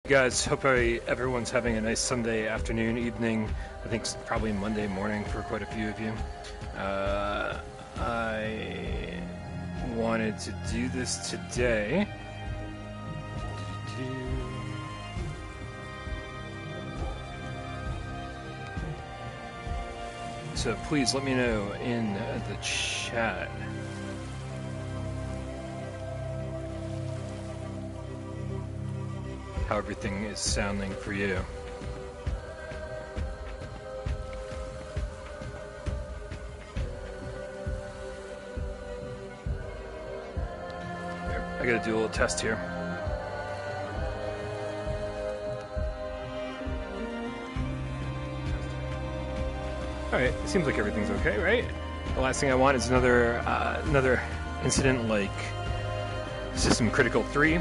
Guys, hope everyone's having a nice Sunday afternoon, evening. I think it's probably Monday morning for quite a few of you. I wanted to do this today. So please let me know in the chat. How everything is sounding for you. Here, I gotta do a little test here. Alright, it seems like everything's okay, right? The last thing I want is another incident like System Critical 3.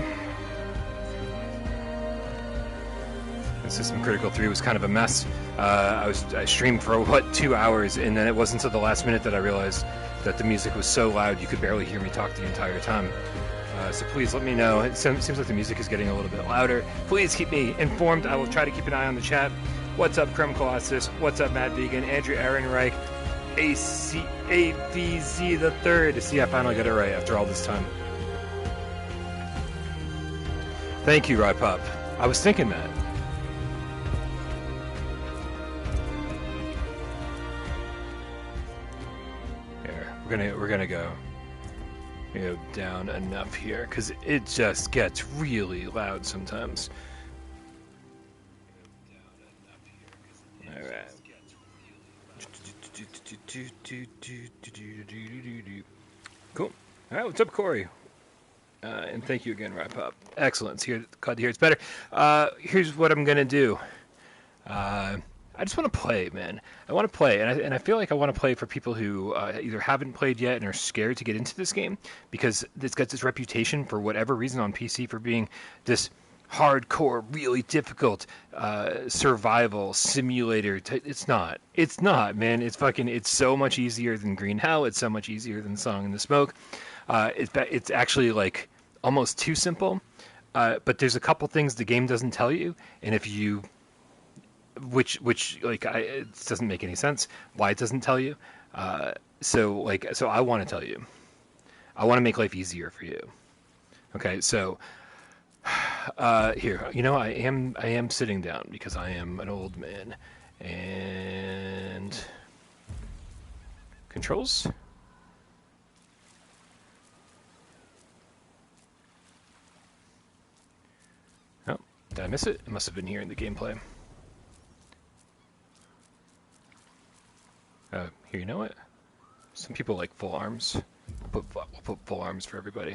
System Critical 3 was kind of a mess. I streamed for, 2 hours, and then it wasn't until the last minute that I realized that the music was so loud you could barely hear me talk the entire time. So please let me know. It seems like the music is getting a little bit louder. Please keep me informed. I will try to keep an eye on the chat. What's up, Creme Colossus? What's up, Matt Vegan? Andrew Ehrenreich? AVZ the Third. See, I finally got it right after all this time. Thank you, Rypop. I was thinking that. We're gonna go down enough here because it just gets really loud sometimes. All right. Cool. All right. What's up, Corey? And thank you again, Wrap Up. Excellent. Glad to hear it's better. Here's what I'm gonna do. I just want to play, man. I want to play, and I feel like I want to play for people who either haven't played yet and are scared to get into this game because it's got this reputation for whatever reason on PC for being this hardcore, really difficult survival simulator. It's not, man. It's so much easier than Green Hell. It's so much easier than Song in the Smoke. It's actually like almost too simple. But there's a couple things the game doesn't tell you, and if you which it doesn't make any sense why it doesn't tell you. So I want to tell you. I want to make life easier for you. Okay, so here, I am sitting down because I am an old man. And controls. Oh, did I miss it? It must have been here in the gameplay. Here, you know what? Some people like full arms. We'll put full arms for everybody.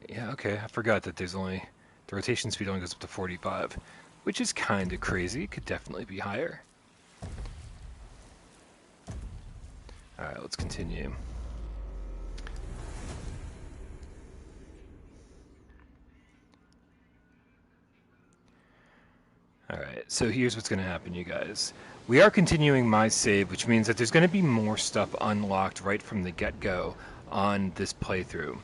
Yeah, okay. I forgot that the rotation speed only goes up to 45, which is kind of crazy. Could definitely be higher. All right, let's continue. Alright, so here's what's going to happen, you guys. We are continuing my save, which means that there's going to be more stuff unlocked right from the get-go on this playthrough.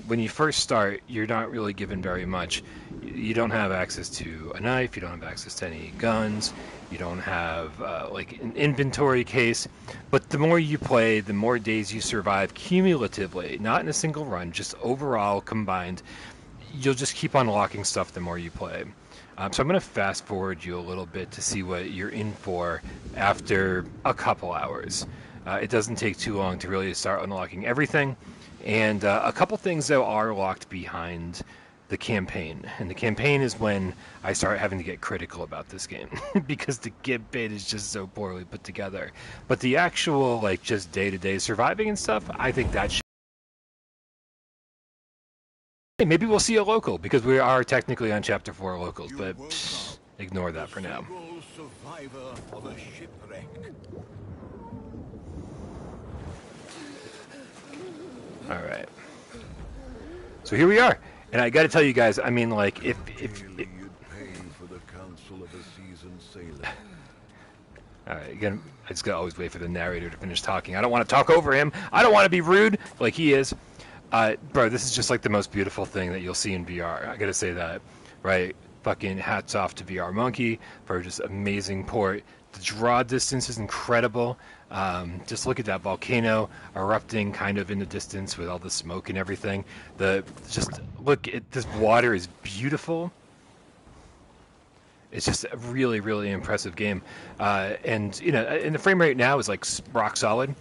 When you first start, you're not really given very much. You don't have access to a knife, you don't have access to any guns, you don't have an inventory case, but the more you play, the more days you survive cumulatively, not in a single run, just overall combined. You'll just keep unlocking stuff the more you play. So I'm going to fast forward you a little bit to see what you're in for after a couple hours. It doesn't take too long to really start unlocking everything. And a couple things, though, are locked behind the campaign. And the campaign is when I start having to get critical about this game because the gib bait is just so poorly put together. But the actual, just day-to-day surviving and stuff, I think that should... Maybe we'll see a local, because we are technically on Chapter 4 locals, but ignore that for now. Alright. So here we are. And I gotta tell you guys, I mean, if Alright, again, just gotta always wait for the narrator to finish talking. I don't want to talk over him. I don't want to be rude like he is. Bro, this is just like the most beautiful thing that you'll see in VR. I gotta say that, right? Fucking hats off to VR Monkey for just amazing port. The draw distance is incredible. Just look at that volcano erupting kind of in the distance with all the smoke and everything. Just look at this water is beautiful. It's just a really, really impressive game. And the frame rate now is like rock solid.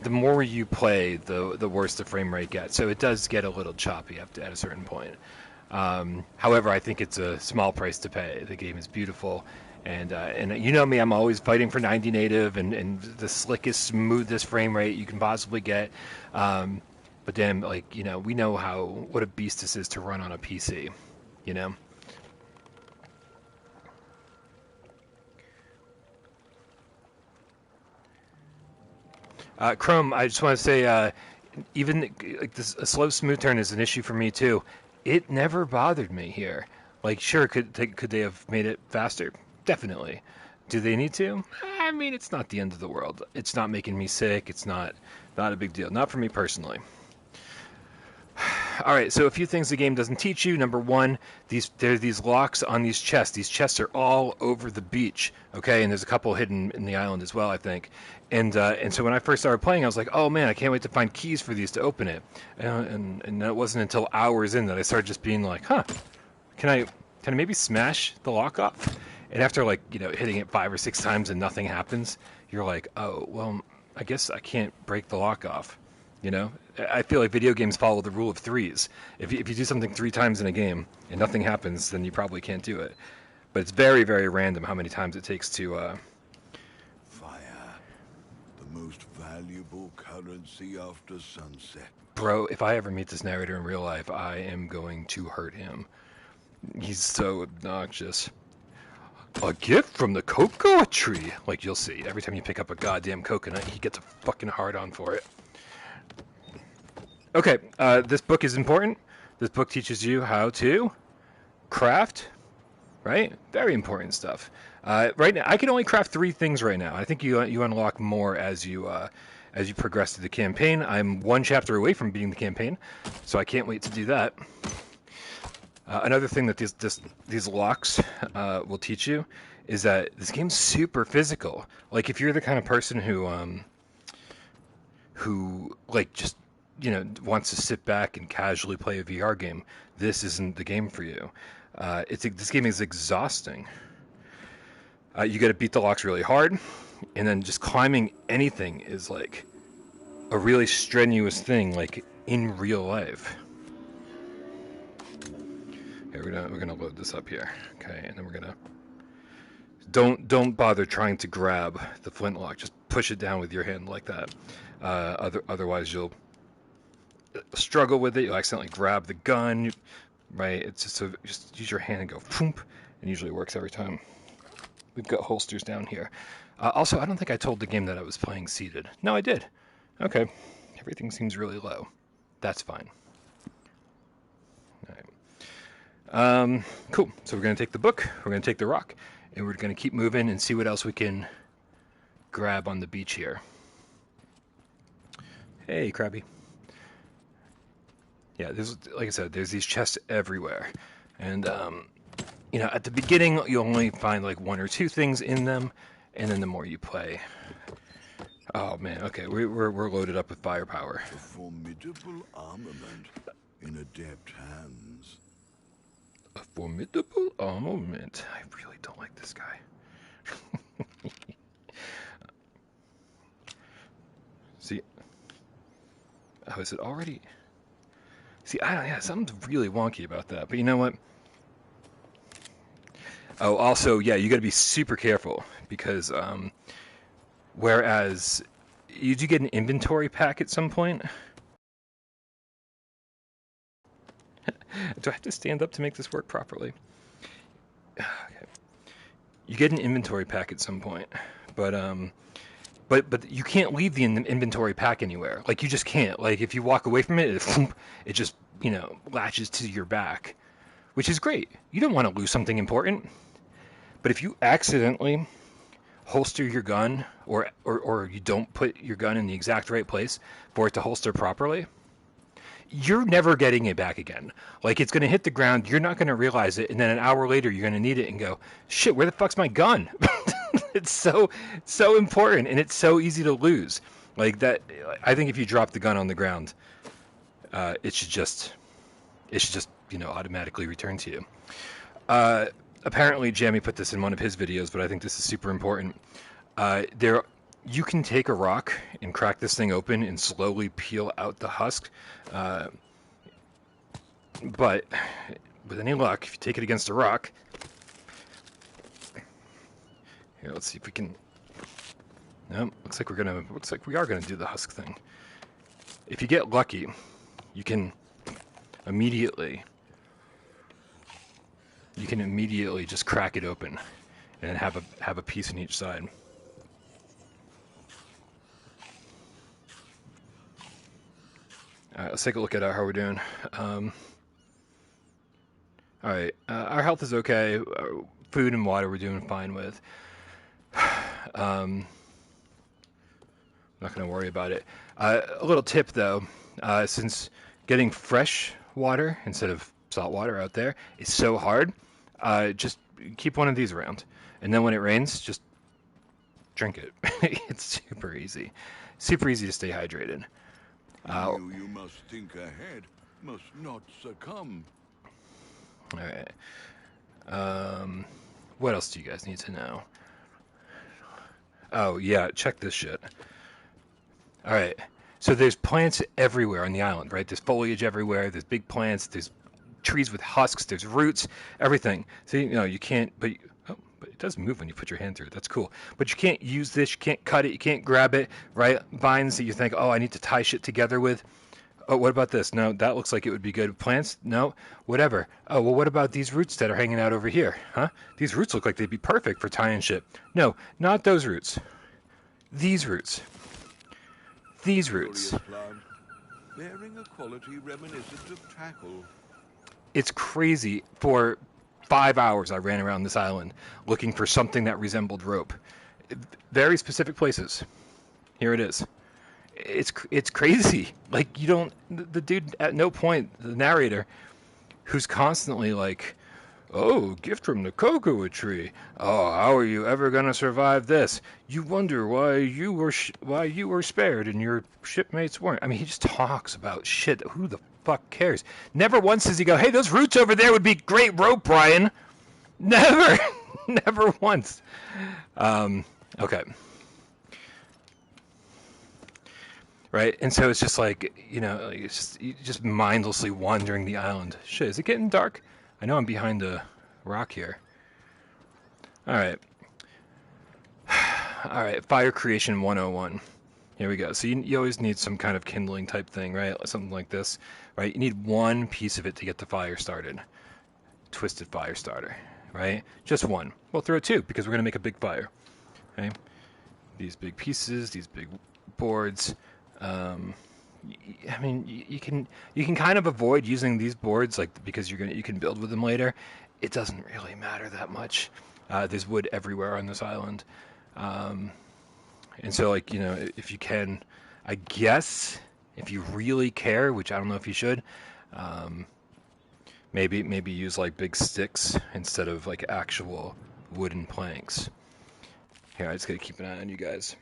The more you play, the worse the frame rate gets. So it does get a little choppy at a certain point. However, I think it's a small price to pay. The game is beautiful. And you know me, I'm always fighting for 90 native and the slickest, smoothest frame rate you can possibly get. But damn, we know what a beast this is to run on a PC, you know? Chrome, I just want to say, even like this, a slow smooth turn is an issue for me too. It never bothered me here. Like, sure, could they have made it faster? Definitely. Do they need to? I mean, it's not the end of the world. It's not making me sick. It's not a big deal. Not for me personally. All right, so a few things the game doesn't teach you. Number one, there are these locks on these chests. These chests are all over the beach, okay? And there's a couple hidden in the island as well, I think. And so when I first started playing, I was like, oh man, I can't wait to find keys for these to open it. And it wasn't until hours in that I started just being like, huh, can I maybe smash the lock off? And after hitting it 5 or 6 times and nothing happens, you're like, oh, well, I guess I can't break the lock off. You know, I feel like video games follow the rule of threes. If you do something 3 times in a game and nothing happens, then you probably can't do it. But it's very, very random how many times it takes to... Fire, the most valuable currency after sunset. Bro, if I ever meet this narrator in real life, I am going to hurt him. He's so obnoxious. A gift from the cocoa tree. Like, you'll see. Every time you pick up a goddamn coconut, he gets a fucking hard-on for it. Okay, this book is important. This book teaches you how to craft, right? Very important stuff. Right now, I can only craft 3 things right now. I think you unlock more as you progress through the campaign. I'm 1 chapter away from beating the campaign, so I can't wait to do that. Another thing that these locks will teach you is that this game's super physical. Like, if you're the kind of person who just wants to sit back and casually play a VR game, this isn't the game for you. This game is exhausting. You got to beat the locks really hard, and then just climbing anything is like a really strenuous thing, like in real life. Okay, we're gonna load this up here. Okay, and then we're gonna don't bother trying to grab the flintlock. Just push it down with your hand like that. Otherwise you'll struggle with it. You'll accidentally grab the gun, right? It's just use your hand and go phoomp, and usually it works every time. We've got holsters down here. Also, I don't think I told the game that I was playing seated. No, I did. Okay, everything seems really low. That's fine. All right. Cool. So we're going to take the book, we're going to take the rock, and we're going to keep moving and see what else we can grab on the beach here. Hey, Krabby. Yeah, like I said, there's these chests everywhere. And, at the beginning, you'll only find like 1 or 2 things in them, and then the more you play... Oh, man, okay, we're loaded up with firepower. A formidable armament in adept hands. A formidable armament. I really don't like this guy. See... Oh, is it already... See, something's really wonky about that, but you know what? Oh, also, yeah, you got to be super careful because, whereas you do get an inventory pack at some point. Do I have to stand up to make this work properly? Okay. You get an inventory pack at some point, but you can't leave the inventory pack anywhere. Like, you just can't. Like, if you walk away from it, it just, latches to your back, which is great. You don't want to lose something important. But if you accidentally holster your gun, or you don't put your gun in the exact right place for it to holster properly, you're never getting it back again. Like, it's going to hit the ground, you're not going to realize it, and then an hour later you're going to need it and go, shit, where the fuck's my gun? It's so important, and it's so easy to lose. Like that, I think if you drop the gun on the ground, it should just automatically return to you. Apparently Jamie put this in one of his videos, but I think this is super important. You can take a rock and crack this thing open and slowly peel out the husk. But with any luck, if you take it against a rock, here, let's see if we can. No, looks like we are gonna do the husk thing. If you get lucky, you can immediately just crack it open and have a piece in each side. All right, let's take a look at how we're doing. All right, our health is okay. Food and water we're doing fine with. I'm not going to worry about it. A little tip though, since getting fresh water instead of salt water out there is so hard, just keep one of these around. And then when it rains, just drink it. It's super easy. Super easy to stay hydrated. You must think ahead, must not succumb. All right. What else do you guys need to know? Oh, yeah, check this shit. All right. So there's plants everywhere on the island, right? There's foliage everywhere. There's big plants. There's trees with husks. There's roots, everything. So, you can't, but it does move when you put your hand through it. That's cool. But you can't use this. You can't cut it. You can't grab it, right? Vines that you think, oh, I need to tie shit together with. Oh, what about this? No, that looks like it would be good. Plants? No, whatever. Oh, well, what about these roots that are hanging out over here? Huh? These roots look like they'd be perfect for tying shit. No, not those roots. These roots. These roots. Bearing a quality reminiscent of tackle. It's crazy. For 5 hours I ran around this island looking for something that resembled rope. Very specific places. Here it is. It's crazy. Like, the dude at no point, the narrator, who's constantly like, oh, gift from the cocoa tree. Oh, how are you ever gonna survive this? You wonder why you were spared and your shipmates weren't. I mean, he just talks about shit. Who the fuck cares? Never once does he go, hey, those roots over there would be great rope, Brian. Never. Never once. Okay. Right, and so it's just like, it's just mindlessly wandering the island. Shit, is it getting dark? I know I'm behind a rock here. All right, fire creation 101. Here we go. So you always need some kind of kindling type thing, right? Something like this, right? You need one piece of it to get the fire started. Twisted fire starter, right? Just one. We'll throw two because we're gonna make a big fire. Okay, these big pieces, these big boards. I mean, you can kind of avoid using these boards, like, because you can build with them later. It doesn't really matter that much. There's wood everywhere on this island, and so, like, if you can, I guess, if you really care, which I don't know if you should, maybe use like big sticks instead of like actual wooden planks. Here, I just gotta keep an eye on you guys.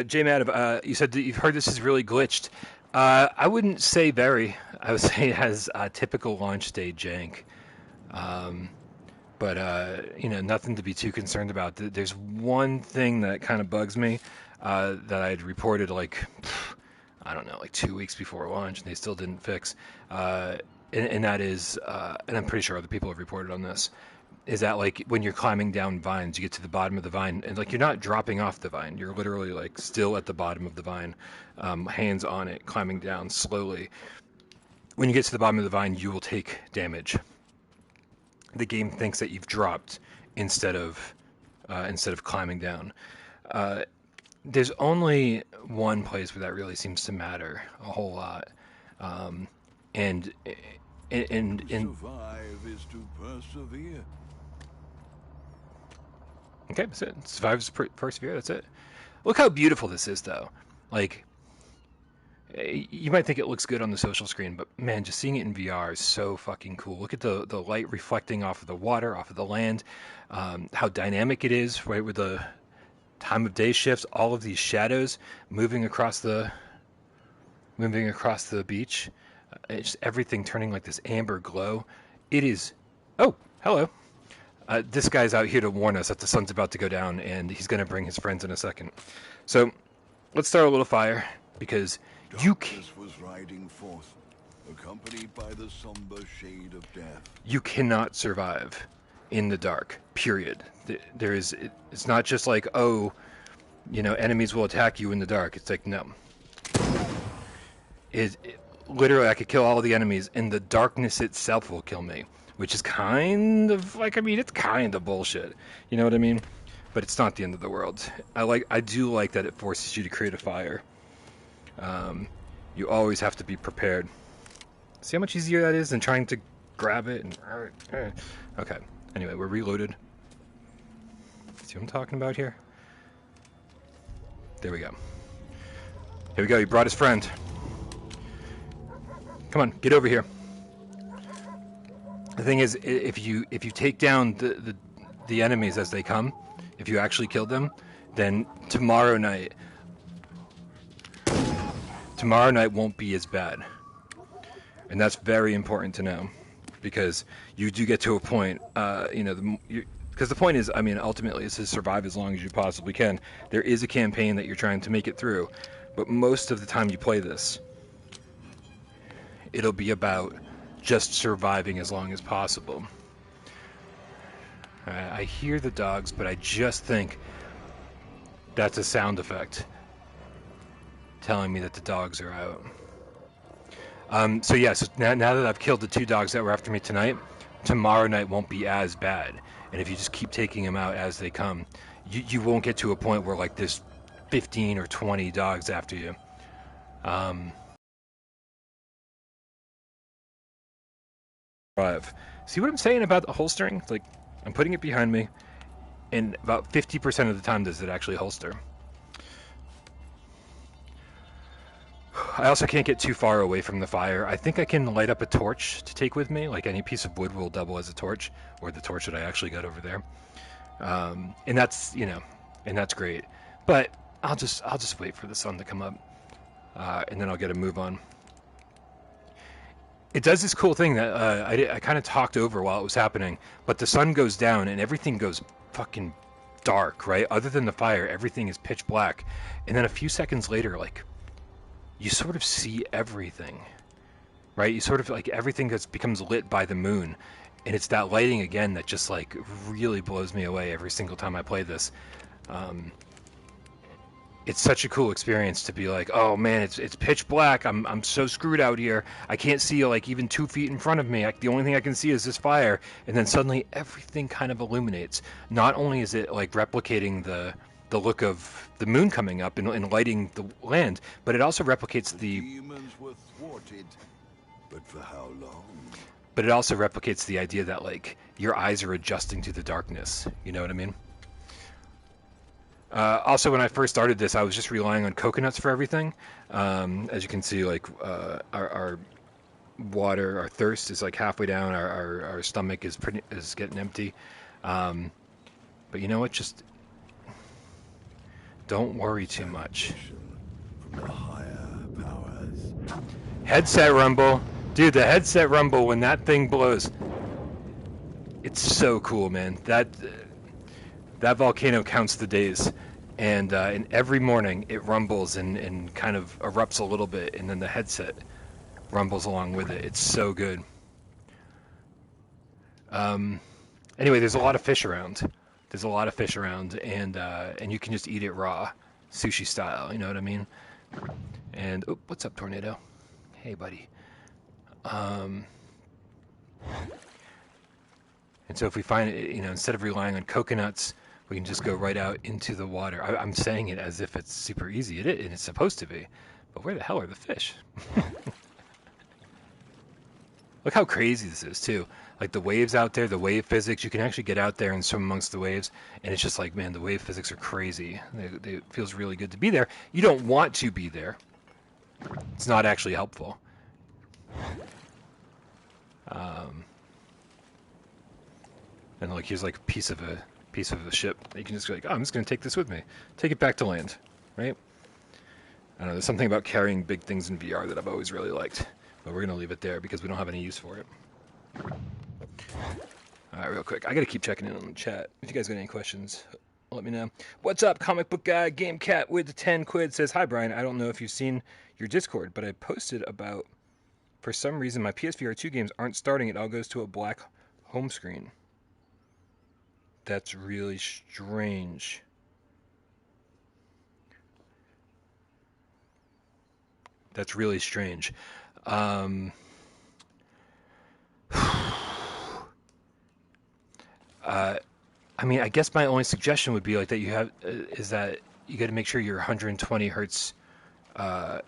J Mad, you said that you've heard this is really glitched. I wouldn't say very. I would say it has typical launch day jank. But nothing to be too concerned about. There's one thing that kind of bugs me that I'd reported like 2 weeks before launch, and they still didn't fix. And that is, and I'm pretty sure other people have reported on this, is that like when you're climbing down vines, you get to the bottom of the vine, and like you're not dropping off the vine, you're literally like still at the bottom of the vine, hands on it, climbing down slowly. When you get to the bottom of the vine, you will take damage. The game thinks that you've dropped instead of climbing down. there's only one place where that really seems to matter a whole lot, um, and and To and survive is to persevere. okay, that's it. Survive, persevere. That's it. Look how beautiful this is, though. Like, you might think it looks good on the social screen, but man, just seeing it in VR is so fucking cool. Look at the light reflecting off of the water, off of the land, how dynamic it is, right, with the time of day shifts, all of these shadows moving across the beach, it's everything turning like this amber glow. It is. Oh, hello. This guy's out here to warn us that the sun's about to go down, and he's going to bring his friends in a second. So let's start a little fire, because Darkness was riding forth, accompanied by the somber shade of death. you cannot survive in the dark. Period. There is. It's not just like, oh, enemies will attack you in the dark. It's like, no. Literally, I could kill all the enemies, and the darkness itself will kill me, which is kind of like, I mean, it's kind of bullshit. You know what I mean? But it's not the end of the world. I do like that it forces you to create a fire. You always have to be prepared. See how much easier that is than trying to grab it and. Okay. Anyway, we're reloaded. See what I'm talking about here? There we go. Here we go. He brought his friend. Come on, get over here. The thing is, if you take down the enemies as they come, if you actually kill them, then tomorrow night won't be as bad. And that's very important to know, because you do get to a point, because the point is, I mean, ultimately it's to survive as long as you possibly can. There is a campaign that you're trying to make it through, but most of the time you play this, it'll be about just surviving as long as possible. I hear the dogs, but I just think that's a sound effect telling me that the dogs are out. So now that I've killed the 2 dogs that were after me tonight, tomorrow night won't be as bad. And if you just keep taking them out as they come, you won't get to a point where like there's 15 or 20 dogs after you. See what I'm saying about the holstering? It's like, I'm putting it behind me, and about 50% of the time does it actually holster. I also can't get too far away from the fire. I think I can light up a torch to take with me. Like, any piece of wood will double as a torch, or the torch that I actually got over there. And that's, and that's great. But I'll just wait for the sun to come up, and then I'll get a move on. It does this cool thing that I kind of talked over while it was happening, but the sun goes down and everything goes fucking dark, right? Other than the fire, everything is pitch black. And then a few seconds later, like, you sort of see everything, right? You sort of, like, everything becomes lit by the moon. And it's that lighting again that just, like, really blows me away every single time I play this. It's such a cool experience to be like, oh man, it's pitch black. I'm so screwed out here. I can't see like even 2 feet in front of me. The only thing I can see is this fire, and then suddenly everything kind of illuminates. Not only is it like replicating the look of the moon coming up and lighting the land, but it also replicates the Demons were thwarted, but for how long? But it also replicates the idea that like your eyes are adjusting to the darkness. You know what I mean? Also, when I first started this, I was just relying on coconuts for everything. As you can see, like our water, our thirst is like halfway down. Our stomach is getting empty. But you know what? Just don't worry too much. From the higher powers. Headset rumble, dude. The headset rumble when that thing blows. It's so cool, man. That volcano counts the days, and every morning it rumbles and kind of erupts a little bit, and then the headset rumbles along with it. It's so good. Anyway, there's a lot of fish around. And you can just eat it raw, sushi style. You know what I mean? And what's up, Tornado? Hey, buddy. And so if we find it, instead of relying on coconuts, we can just go right out into the water. I'm saying it as if it's super easy. And it's supposed to be. But where the hell are the fish? Look how crazy this is, too. Like, the waves out there, the wave physics, you can actually get out there and swim amongst the waves, and it's just like, man, the wave physics are crazy. It feels really good to be there. You don't want to be there. It's not actually helpful. And like, here's like a piece of a ship. You can just go like, oh, I'm just going to take this with me. Take it back to land, right? I don't know, there's something about carrying big things in VR that I've always really liked. But we're going to leave it there because we don't have any use for it. Alright, real quick. I got to keep checking in on the chat. If you guys got any questions, let me know. What's up, comic book guy? Game Cat with the 10 quid says, hi, Brian. I don't know if you've seen your Discord, but I posted about, for some reason, my PSVR2 games aren't starting. It all goes to a black home screen. That's really strange. That's really strange. I mean, I guess my only suggestion would be like that you have is that you got to make sure your 120 hertz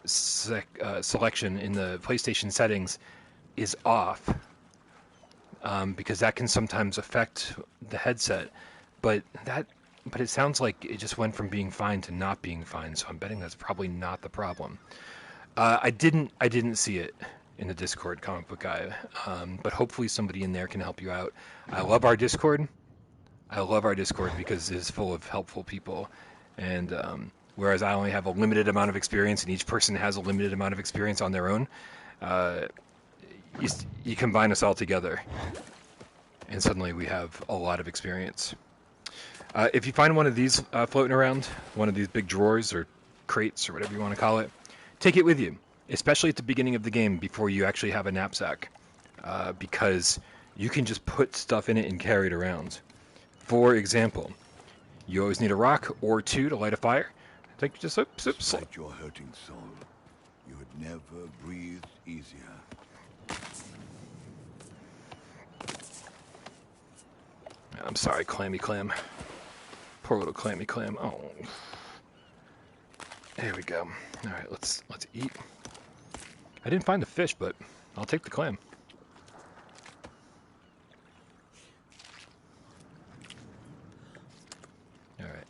selection in the PlayStation settings is off, because that can sometimes affect the headset. But it sounds like it just went from being fine to not being fine. So I'm betting that's probably not the problem. I didn't see it in the Discord, comic book guy, but hopefully somebody in there can help you out. I love our Discord because it is full of helpful people, and whereas I only have a limited amount of experience and each person has a limited amount of experience on their own, you combine us all together and suddenly we have a lot of experience. If you find one of these floating around, one of these big drawers or crates or whatever you want to call it, take it with you, especially at the beginning of the game before you actually have a knapsack, because you can just put stuff in it and carry it around. For example, you always need a rock or two to light a fire. Take just Despite your hurting soul, you had never breathed easier. I'm sorry, Clammy Clam. Poor little Clammy Clam. Oh, there we go. All right, let's eat. I didn't find the fish, but I'll take the clam. All right.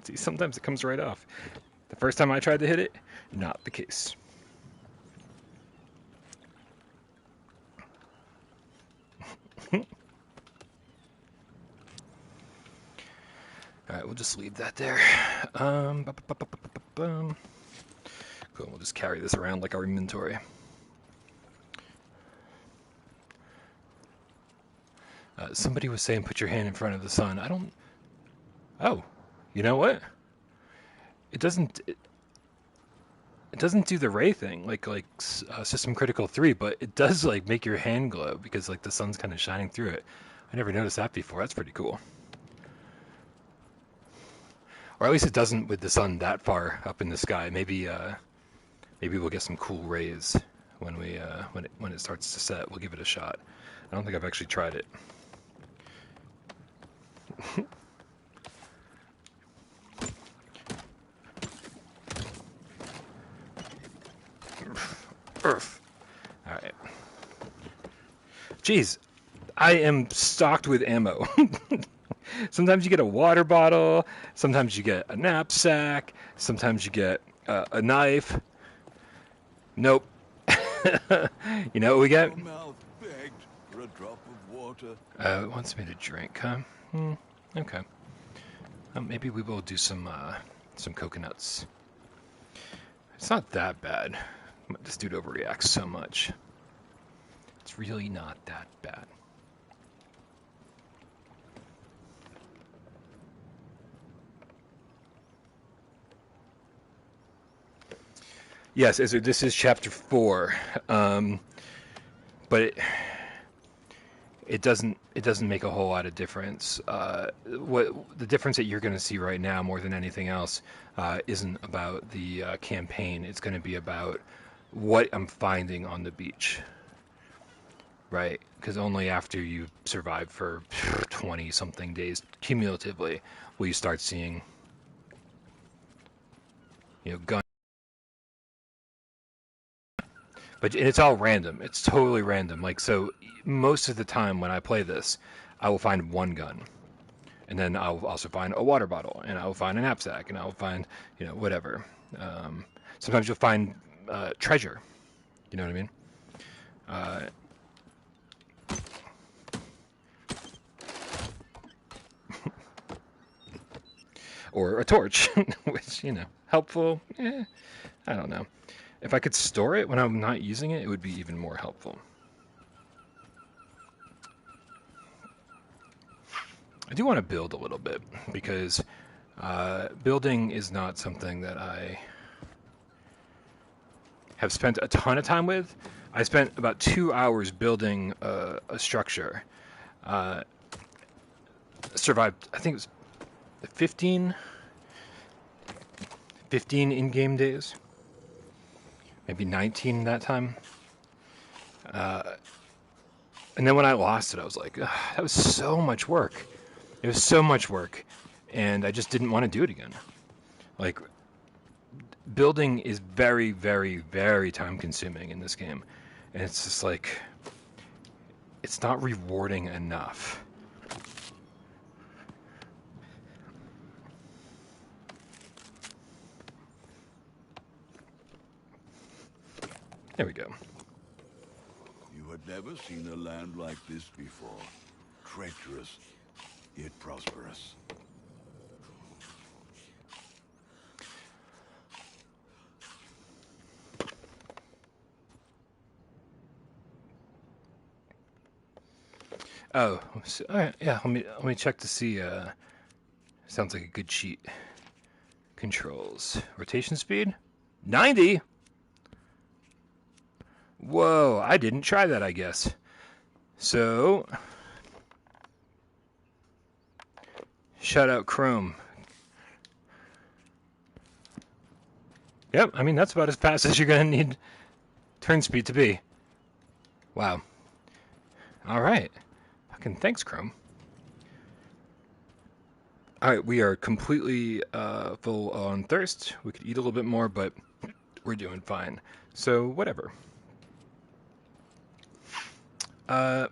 See, sometimes it comes right off. The first time I tried to hit it, not the case. Alright, we'll just leave that there. Cool, we'll just carry this around like our inventory. Somebody was saying put your hand in front of the sun. I don't... Oh, you know what? It doesn't do the ray thing like System Critical 3, but it does like make your hand glow because like the sun's kind of shining through it. I never noticed that before. That's pretty cool. Or at least it doesn't with the sun that far up in the sky. Maybe we'll get some cool rays when it starts to set. We'll give it a shot. I don't think I've actually tried it. Earth. All right. Jeez, I am stocked with ammo. Sometimes you get a water bottle, sometimes you get a knapsack, sometimes you get a knife. Nope. You know what we get? Your mouth begged for a drop of water. It wants me to drink, huh? Okay. Maybe we will do some coconuts. It's not that bad. This dude overreacts so much. It's really not that bad. Yes, this is chapter 4, but it doesn't make a whole lot of difference. What the difference that you're going to see right now, more than anything else, isn't about the campaign. It's going to be about what I'm finding on the beach, right? Because only after you survive for 20 something days cumulatively will you start seeing, gun. But it's all random. It's totally random. Like, so most of the time when I play this, I will find one gun. And then I'll also find a water bottle, and I'll find a knapsack, and I'll find, whatever. Sometimes you'll find treasure. You know what I mean? Or a torch, which, helpful. I don't know. If I could store it when I'm not using it, it would be even more helpful. I do want to build a little bit, because building is not something that I have spent a ton of time with. I spent about 2 hours building a structure. Survived, I think it was 15 in-game days. Maybe 19 that time. And then when I lost it, I was like, that was so much work. It was so much work, and I just didn't want to do it again. Like, building is very, very, very time-consuming in this game, and it's just like, it's not rewarding enough. There we go. You had never seen a land like this before. Treacherous, yet prosperous. Oh, so, all right, yeah. Let me check to see. Sounds like a good sheet. Controls, rotation speed, 90. Whoa, I didn't try that, I guess. So, shout out Chrome. Yep, I mean, that's about as fast as you're going to need turn speed to be. Wow. All right. Fucking thanks, Chrome. All right, we are completely full on thirst. We could eat a little bit more, but we're doing fine. So, whatever. Here.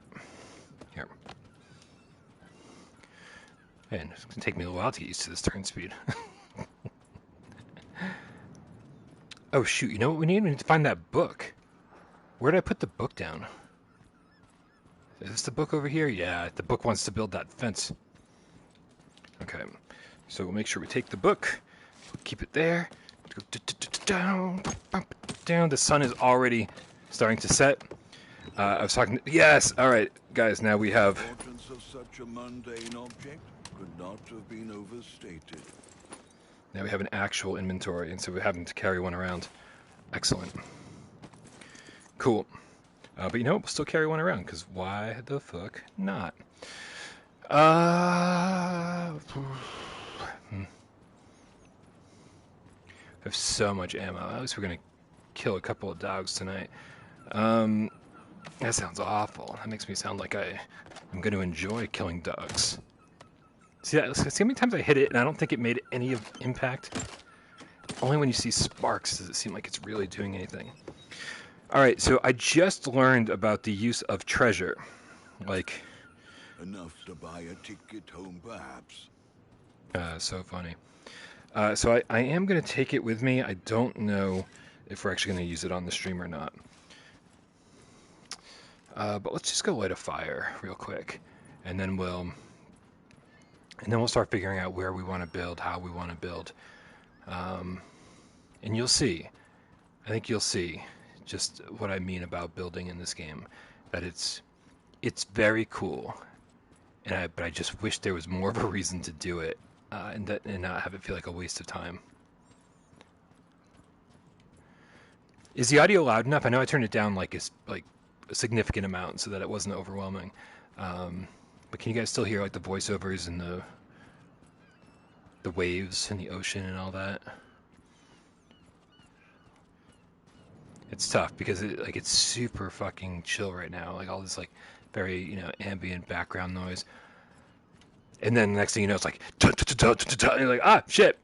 Man, it's going to take me a while to get used to this turn speed. Oh, shoot. You know what we need? We need to find that book. Where did I put the book down? Is this the book over here? Yeah, the book wants to build that fence. Okay. So we'll make sure we take the book. Keep it there. Down. The sun is already starting to set. I was talking... Yes! Alright, guys, now we have... The importance of such a mundane object could not have been overstated. Now we have an actual inventory, and so we're having to carry one around. Excellent. Cool. But you know what? We'll still carry one around, because why the fuck not? I have so much ammo. At least we're going to kill a couple of dogs tonight. That sounds awful. That makes me sound like I'm going to enjoy killing dogs. See how many times I hit it and I don't think it made any impact? Only when you see sparks does it seem like it's really doing anything. Alright, so I just learned about the use of treasure. Like... Enough to buy a ticket home, perhaps. So funny. So I am going to take it with me. I don't know if we're actually going to use it on the stream or not. But let's just go light a fire real quick. And then we'll start figuring out where we want to build, how we want to build. And you'll see. I think you'll see just what I mean about building in this game. That it's very cool. But I just wish there was more of a reason to do it, and not have it feel like a waste of time. Is the audio loud enough? I know I turned it down like a significant amount so that it wasn't overwhelming. But can you guys still hear like the voiceovers and the waves and the ocean and all that? It's tough because it's super fucking chill right now. Like all this like very, you know, ambient background noise. And then the next thing you know, it's like, and you're like, ah, shit.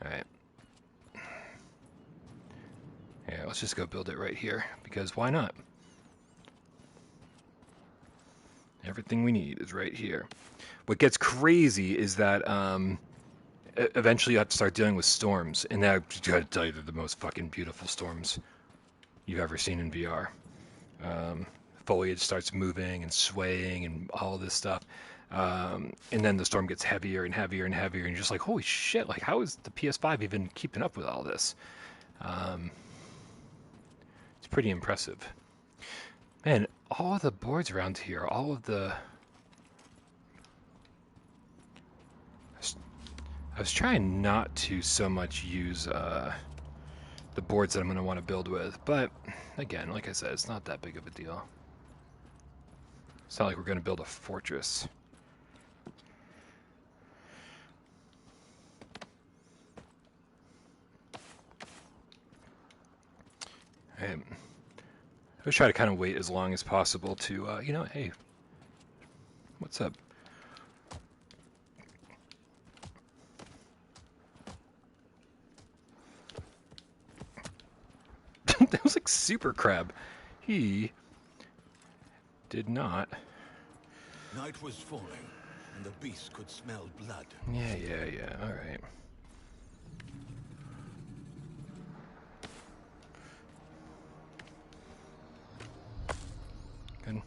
Alright. Yeah, let's just go build it right here, because why not? Everything we need is right here. What gets crazy is that eventually you have to start dealing with storms, and I gotta tell you, they're the most fucking beautiful storms you've ever seen in VR. Foliage starts moving and swaying and all this stuff. And then the storm gets heavier and heavier and heavier, and you're just like, holy shit, like how is the PS5 even keeping up with all this? It's pretty impressive. Man, all of the boards around here, all of the... I was trying not to so much use the boards that I'm going to want to build with, but again, like I said, it's not that big of a deal. It's not like we're going to build a fortress. Right. I was trying to kind of wait as long as possible to, you know, hey, what's up? That was like Super Crab. He did not. Night was falling, and the beast could smell blood. Yeah. All right. Good.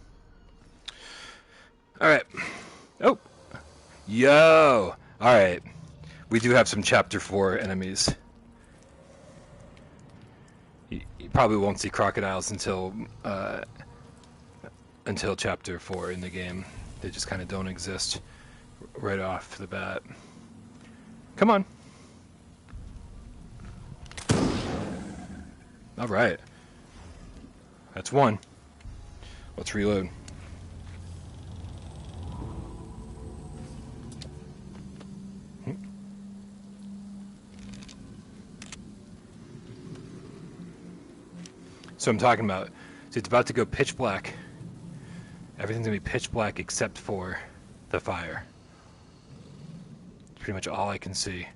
All right. Oh. Yo. All right. We do have some Chapter 4 enemies. You probably won't see crocodiles until Chapter 4 in the game. They just kind of don't exist right off the bat. Come on. All right. That's one. Let's reload. So I'm talking about, so it's about to go pitch black. Everything's gonna be pitch black except for the fire. It's pretty much all I can see.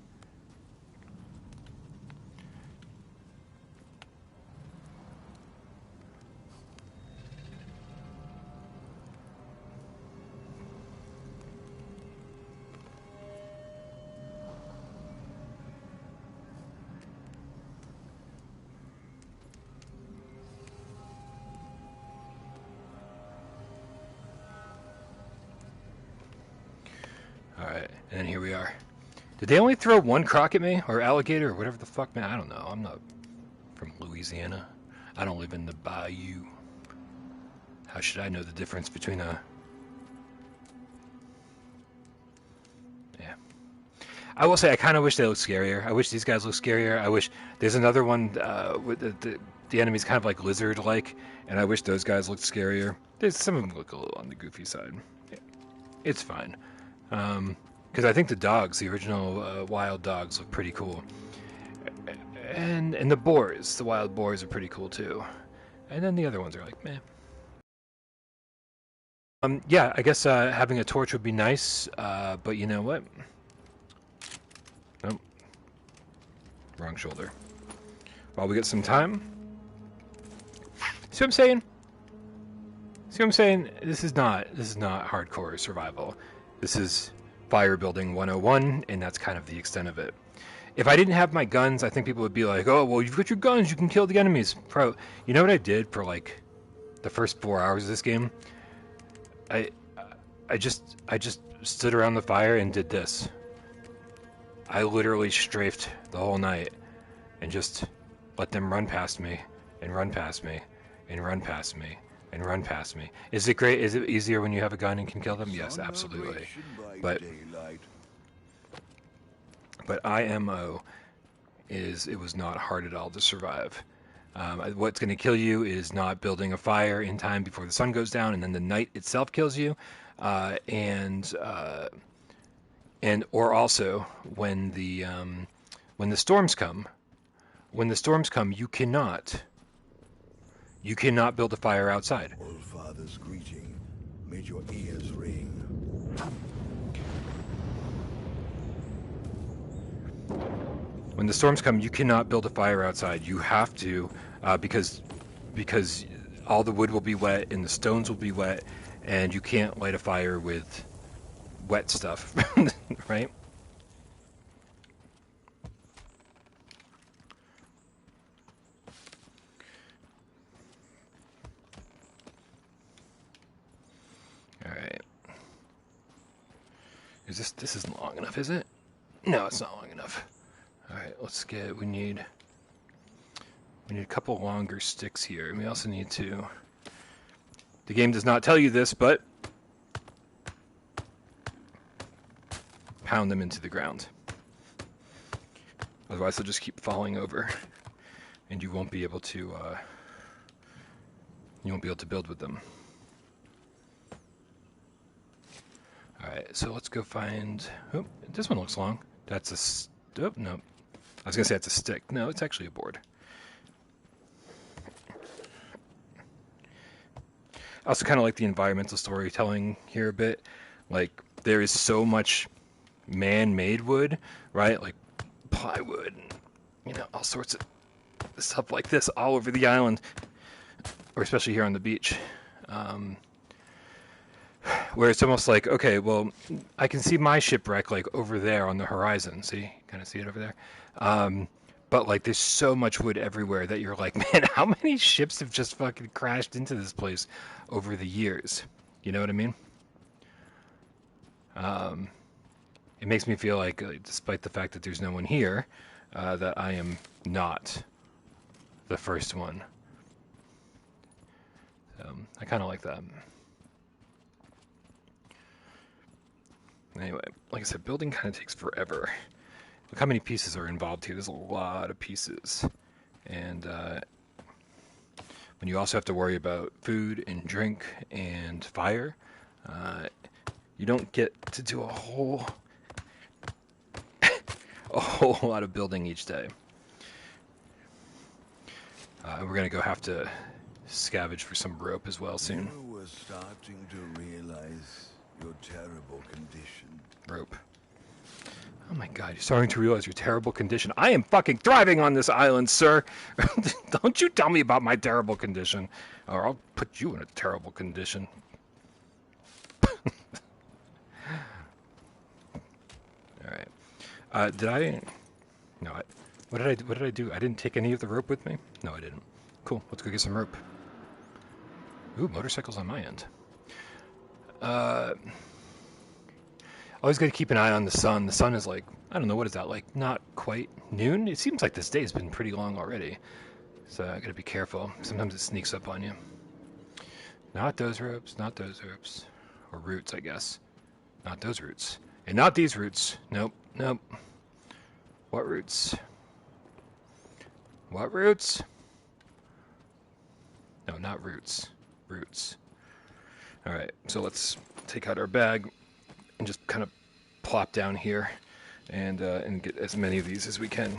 Alright, and then here we are. Did they only throw one croc at me? Or alligator, or whatever the fuck, man? I don't know. I'm not from Louisiana. I don't live in the bayou. How should I know the difference between a... Yeah. I will say, I kind of wish they looked scarier. I wish these guys looked scarier. I wish... There's another one with the enemy's kind of like lizard-like, and I wish those guys looked scarier. Some of them look a little on the goofy side. Yeah. It's fine. Because I think the dogs, the original wild dogs, look pretty cool, and the boars, the wild boars, are pretty cool too, and then the other ones are like meh. Yeah, I guess having a torch would be nice, but you know what? Nope, wrong shoulder. While we get some time, see what I'm saying? See what I'm saying? This is not hardcore survival. This is fire building 101, and that's kind of the extent of it. If I didn't have my guns, I think people would be like, oh, well, you've got your guns, you can kill the enemies. Pro, you know what I did for like the first 4 hours of this game? I just stood around the fire and did this. I literally strafed the whole night and just let them run past me and run past me and run past me and run past me. Is it great? Is it easier when you have a gun and can kill them? Yes, absolutely. But IMO, is it was not hard at all to survive. What's going to kill you is not building a fire in time before the sun goes down, and then the night itself kills you, and or also when the storms come. When the storms come, you cannot build a fire outside. All Father's greeting made your ears ring. When the storms come, you cannot build a fire outside. You have to, because all the wood will be wet and the stones will be wet, and you can't light a fire with wet stuff, right? All right. This isn't long enough, is it? No, it's not long enough. All right, we need a couple longer sticks here. And we also need to, the game does not tell you this, but pound them into the ground. Otherwise they'll just keep falling over and you won't be able to build with them. All right, so let's go find, oh, this one looks long. That's a, oh, no. I was gonna say it's a stick. No, it's actually a board. I also kind of like the environmental storytelling here a bit. Like, there is so much man-made wood, right? Like plywood and, you know, all sorts of stuff like this all over the island, or especially here on the beach. Where it's almost like, okay, well, I can see my shipwreck like over there on the horizon. See, kind of see it over there. But like, there's so much wood everywhere that you're like, man, how many ships have just fucking crashed into this place over the years? You know what I mean? It makes me feel like, despite the fact that there's no one here, that I am not the first one. I kind of like that. Anyway, like I said, building kind of takes forever. Look how many pieces are involved here. There's a lot of pieces. And when you also have to worry about food and drink and fire, you don't get to do a whole lot of building each day. And we're going to have to scavenge for some rope as well soon. You were starting to realize your terrible condition. Rope. Oh my god, you're starting to realize your terrible condition. I am fucking thriving on this island, sir! Don't you tell me about my terrible condition, or I'll put you in a terrible condition. Alright. Did I... No, what did I do? I didn't take any of the rope with me? No, I didn't. Cool, let's go get some rope. Ooh, motorcycles on my end. Always got to keep an eye on the sun. The sun is like, I don't know, what is that, like not quite noon? It seems like this day has been pretty long already. So I got to be careful. Sometimes it sneaks up on you. Not those ropes, not those ropes. Or roots, I guess. Not those roots. And not these roots. Nope, nope. What roots? What roots? No, not roots. Roots. Alright, so let's take out our bag and just kind of plop down here and get as many of these as we can.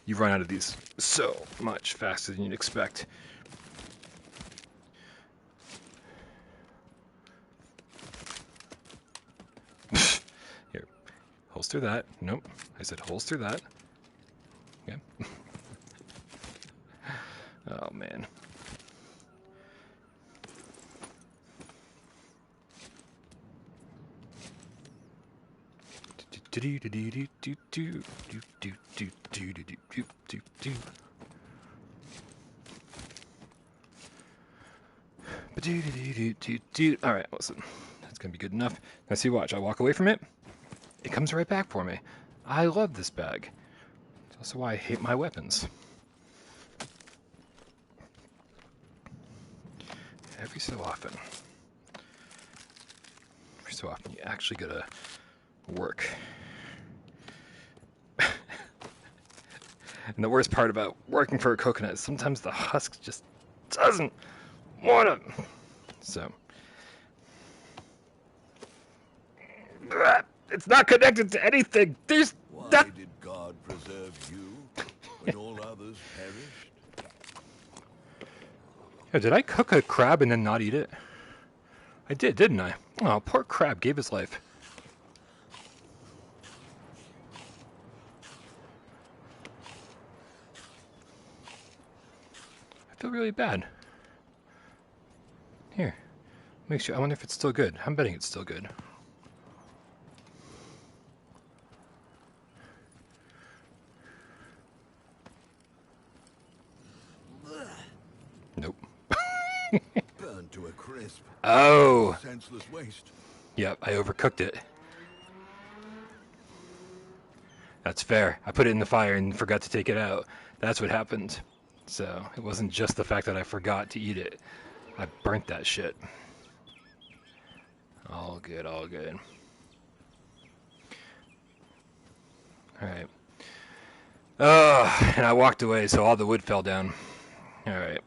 You run out of these so much faster than you'd expect. Here, holster that. Nope, I said holster that. Okay. Oh man. All right, listen. That's gonna be good enough. Now see, watch. I walk away from it. It comes right back for me. I love this bag. That's also why I hate my weapons. Every so often. so often you actually gotta work. And the worst part about working for a coconut is sometimes the husk just doesn't want it. So it's not connected to anything. There's Why that. did God preserve you when all others perished? Oh, did I cook a crab and then not eat it? I did, didn't I? Oh, poor crab gave his life. I feel really bad. Here, make sure. I wonder if it's still good. I'm betting it's still good. Nope. Burned to a crisp. Oh! Senseless waste. Yep, I overcooked it. That's fair. I put it in the fire and forgot to take it out. That's what happened. So, it wasn't just the fact that I forgot to eat it. I burnt that shit. All good, all good. Alright. And I walked away, so all the wood fell down. Alright.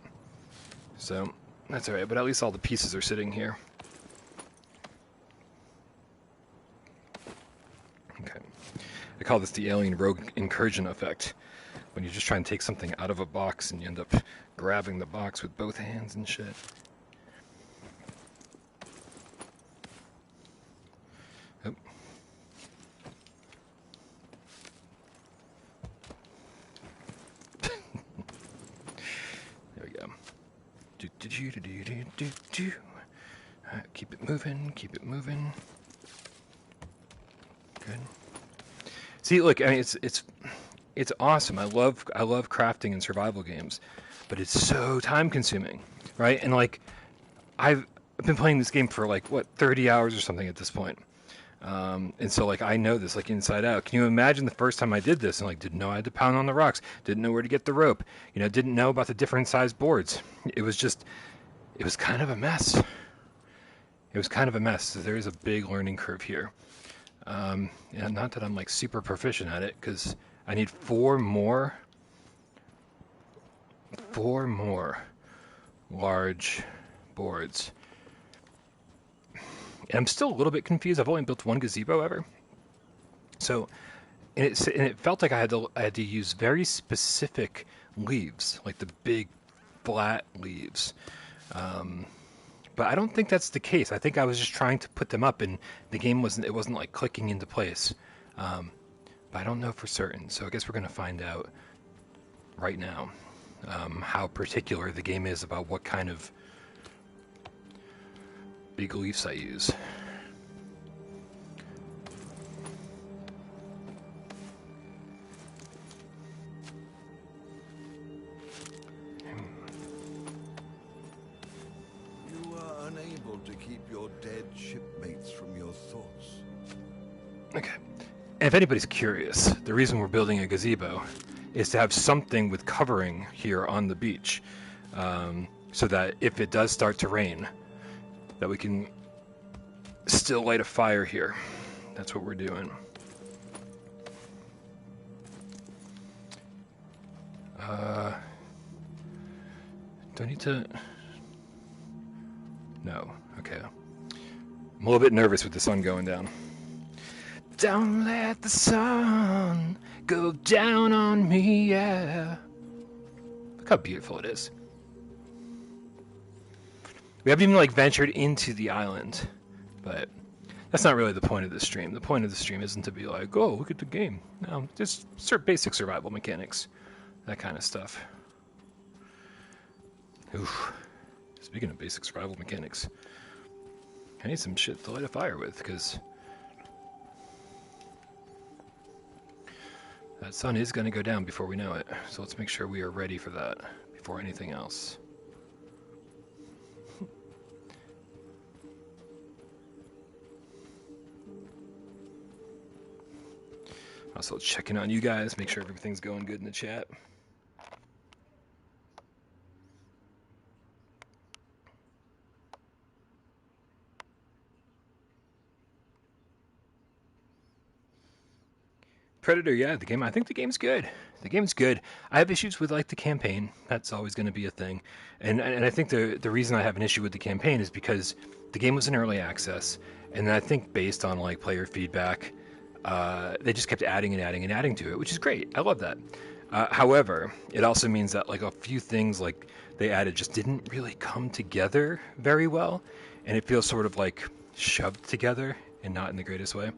So, that's alright, but at least all the pieces are sitting here. Okay. I call this the alien rogue incursion effect. When you just try and take something out of a box and you end up grabbing the box with both hands and shit. Oh. There we go. Keep it moving, keep it moving. Good. See, look, I mean, it's awesome. I love crafting and survival games, but it's so time consuming, right? And like, I've been playing this game for like what 30 hours or something at this point. And so like I know this like inside out. Can you imagine the first time I did this and like didn't know I had to pound on the rocks, didn't know where to get the rope, didn't know about the different sized boards. It was kind of a mess. It was kind of a mess. So there is a big learning curve here. And not that I'm like super proficient at it, because I need four more large boards. And I'm still a little bit confused. I've only built one gazebo ever. So, and it felt like I had to use very specific leaves, like the big flat leaves. But I don't think that's the case. I think I was just trying to put them up, and the game wasn't like clicking into place. But I don't know for certain. So I guess we're gonna find out right now how particular the game is about what kind of big leaves I use. You are unable to keep your dead shipmates from your thoughts. Okay. And if anybody's curious, the reason we're building a gazebo is to have something with covering here on the beach, so that if it does start to rain, that we can still light a fire here. That's what we're doing. Do I need to... No. Okay. I'm a little bit nervous with the sun going down. Don't let the sun go down on me, yeah. Look how beautiful it is. We haven't even like ventured into the island, but that's not really the point of the stream. The point of the stream isn't to be like, oh, look at the game. No, just basic survival mechanics, that kind of stuff. Oof. Speaking of basic survival mechanics, I need some shit to light a fire with, because that sun is going to go down before we know it. So let's make sure we are ready for that before anything else. Also checking on you guys, make sure everything's going good in the chat. Predator, yeah, the game. I think the game's good. The game's good. I have issues with like the campaign. That's always going to be a thing, and I think the reason I have an issue with the campaign is because the game was in early access, and I think based on like player feedback, they just kept adding and adding and adding to it, which is great. I love that. However, it also means that like a few things like they added just didn't really come together very well, and it feels sort of like shoved together and not in the greatest way.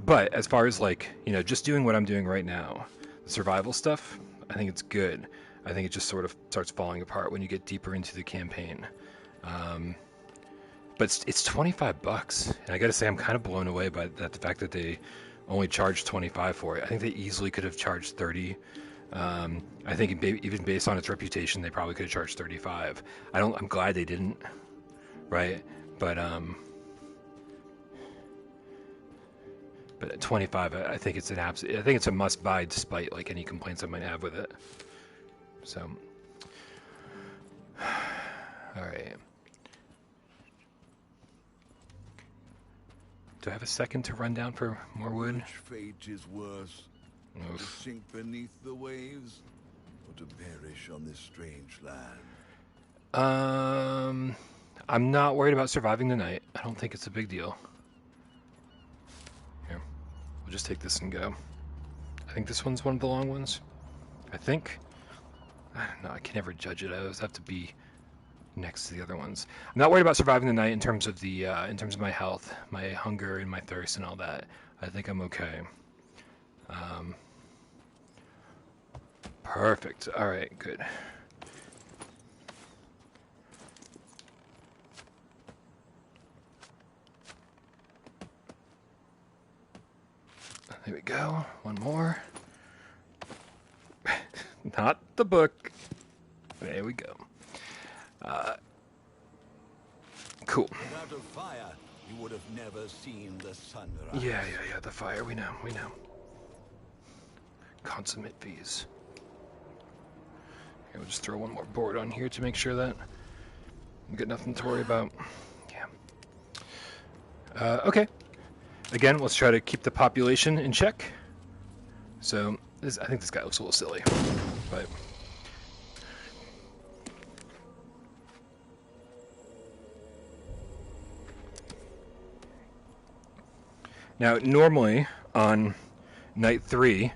But as far as like, just doing what I'm doing right now, the survival stuff, I think it's good. I think it just sort of starts falling apart when you get deeper into the campaign. But it's $25, and I got to say I'm kind of blown away by the fact that they only charged 25 for it. I think they easily could have charged 30. I think even based on its reputation, they probably could have charged 35. I'm glad they didn't, right? But at 25, I think it's I think it's a must-buy, despite like any complaints I might have with it. So, all right. Do I have a second to run down for more wood? Which fate is worse? Oof. To sink beneath the waves, or to perish on this strange land? I'm not worried about surviving the night. I don't think it's a big deal. Here, we'll just take this and go. I think this one's one of the long ones. I think. I don't know. I can never judge it. I always have to be next to the other ones. I'm not worried about surviving the night in terms of in terms of my health, my hunger, and my thirst, and all that. I think I'm okay. Perfect. All right. Good. There we go. One more. Not the book. There we go. Cool. Without a fire, you would have never seen the sunrise. Yeah. The fire. We know. Consummate fees. Here, we'll just throw one more board on here to make sure that we got nothing to worry about. Yeah. Okay. Again, let's try to keep the population in check. So, I think this guy looks a little silly, but now normally on night 3,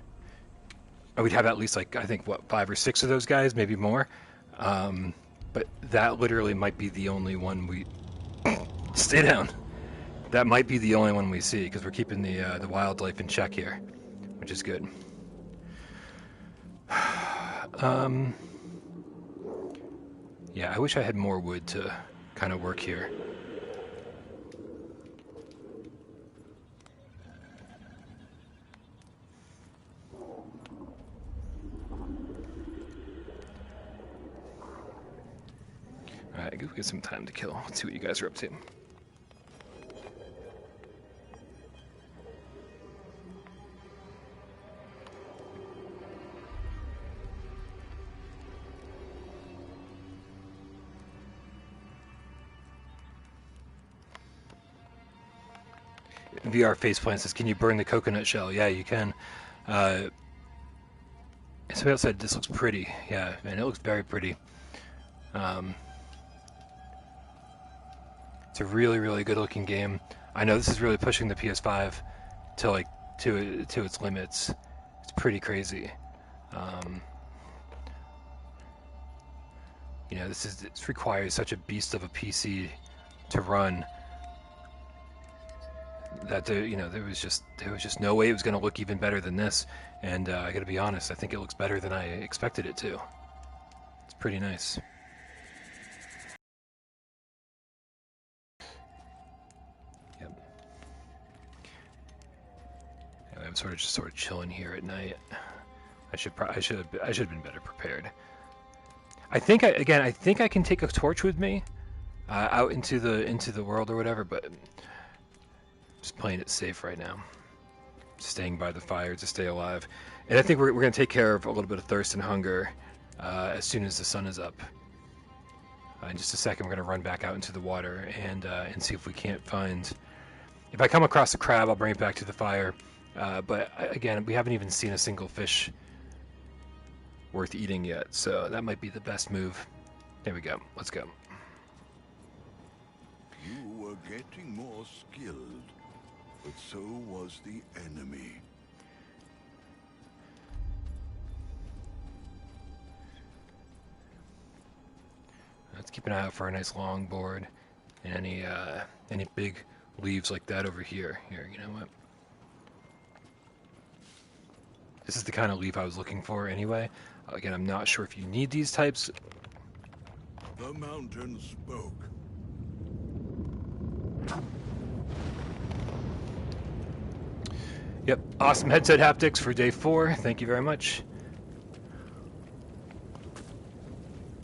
we'd have at least like I think 5 or 6 of those guys, maybe more. But that literally might be the only one we stay down. That might be the only one we see because we're keeping the wildlife in check here, which is good. Yeah, I wish I had more wood to kind of work here. Alright, I guess we get some time to kill. Let's see what you guys are up to. VR Faceplant says, can you burn the coconut shell? Yeah, you can. Somebody else said, this looks pretty. Yeah, man, it looks very pretty. It's a really, really good looking game. I know this is really pushing the PS5 to its limits. It's pretty crazy. This requires such a beast of a PC to run that there was just no way it was going to look even better than this. And I got to be honest, I think it looks better than I expected it to. It's pretty nice. Yep. Yeah, I'm sort of chilling here at night. I should have been better prepared. I think I can take a torch with me out into the world or whatever, but just playing it safe right now. Staying by the fire to stay alive. And I think we're going to take care of a little bit of thirst and hunger as soon as the sun is up. In just a second, we're going to run back out into the water and see if we can't find... If I come across a crab, I'll bring it back to the fire. But again, we haven't even seen a single fish worth eating yet, so that might be the best move. There we go. Let's go. You were getting more skilled, but so was the enemy. Let's keep an eye out for a nice long board and any big leaves like that over here. Here, you know what? This is the kind of leaf I was looking for anyway. Again, I'm not sure if you need these types. The mountain spoke. Yep, awesome headset haptics for day 4. Thank you very much.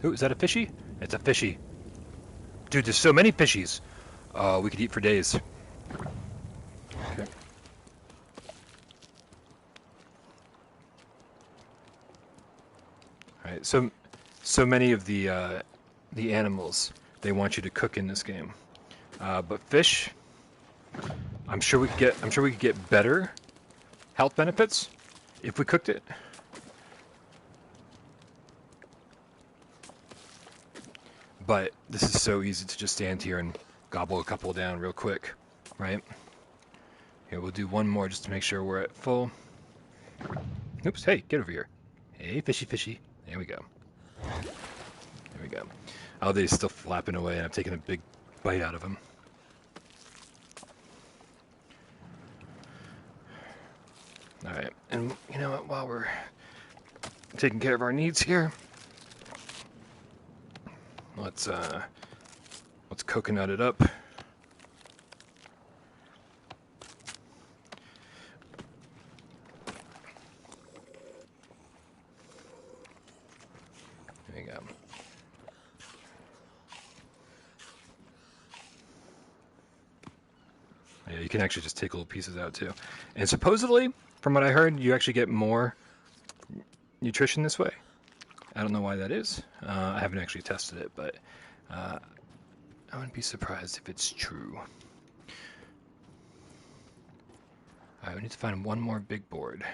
Ooh, is that a fishy? It's a fishy. Dude, there's so many fishies. We could eat for days. Okay. Alright, so many of the animals they want you to cook in this game. But fish, I'm sure we could get better health benefits if we cooked it. But this is so easy to just stand here and gobble a couple down real quick, right? Here, we'll do one more just to make sure we're at full. Oops, hey, get over here. Hey, fishy, fishy. There we go. There we go. Oh, they're still flapping away, and I've taken a big bite out of them. Alright, and you know what, while we're taking care of our needs here, let's coconut it up. There you go. Yeah, you can actually just take little pieces out too. And supposedly, from what I heard, you actually get more nutrition this way. I don't know why that is. I haven't actually tested it, but I wouldn't be surprised if it's true. Alright, we need to find one more big board.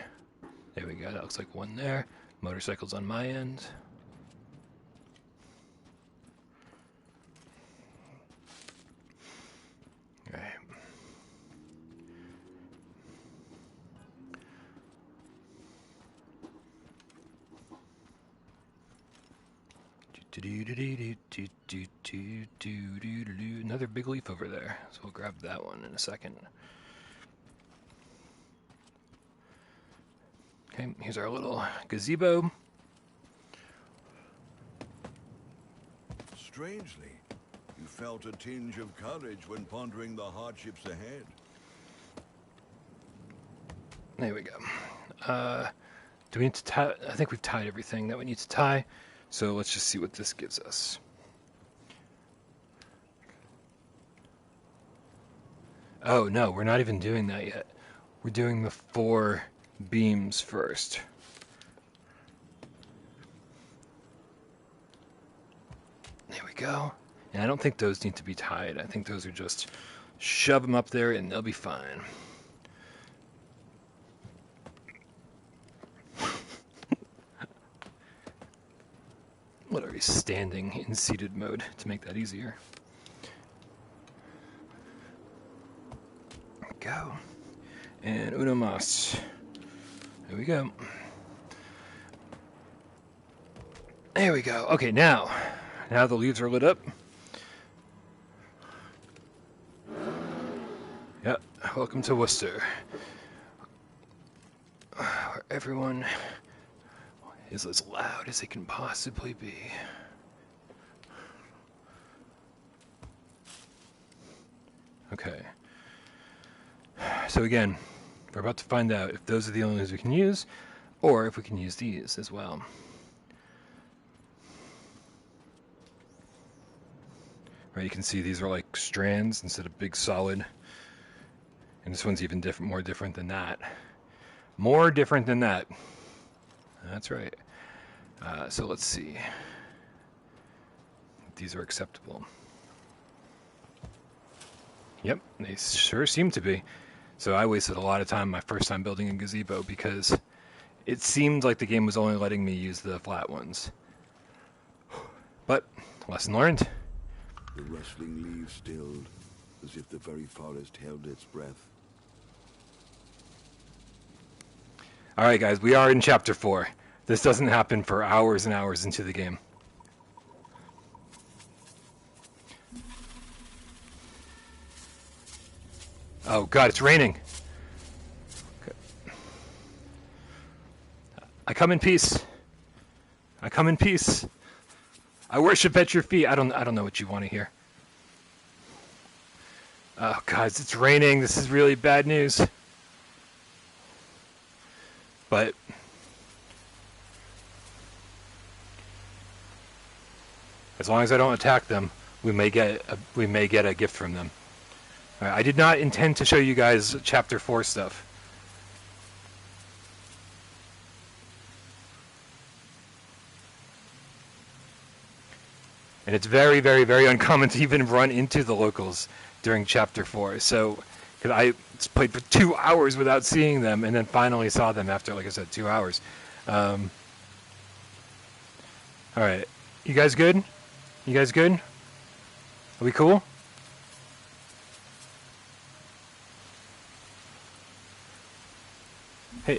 There we go, that looks like one there. Motorcycles on my end. Alright. Another big leaf over there, so we'll grab that one in a second. Okay, here's our little gazebo. Strangely, you felt a tinge of courage when pondering the hardships ahead. There we go. Do we need to tie? I think we've tied everything that we need to tie. So let's just see what this gives us. Oh no, we're not even doing that yet. We're doing the 4 beams first. There we go. And I don't think those need to be tied. I think those are just shove them up there and they'll be fine. Literally standing in seated mode to make that easier. Go. And uno mas. There we go. There we go. Okay, now the leaves are lit up. Yep, welcome to Worcester. Where everyone is as loud as they can possibly be. Okay. So again, we're about to find out if those are the only ones we can use, or if we can use these as well. Right, you can see these are like strands instead of big solid. And this one's even different, more different than that. More different than that. That's right. So let's see. These are acceptable. Yep, they sure seem to be. So I wasted a lot of time my first time building a gazebo because it seemed like the game was only letting me use the flat ones. But, lesson learned. The rustling leaves stilled, as if the very forest held its breath. Alright guys, we are in Chapter 4. This doesn't happen for hours and hours into the game. Oh god, it's raining. I come in peace. I come in peace. I worship at your feet. I don't know what you want to hear. Oh guys, it's raining. This is really bad news. But as long as I don't attack them, we may get a gift from them. Right, I did not intend to show you guys Chapter 4 stuff. And it's very, very, very uncommon to even run into the locals during Chapter 4. So, because I played for 2 hours without seeing them, and then finally saw them after, like I said, 2 hours. All right, you guys good? You guys good? Are we cool? Hey.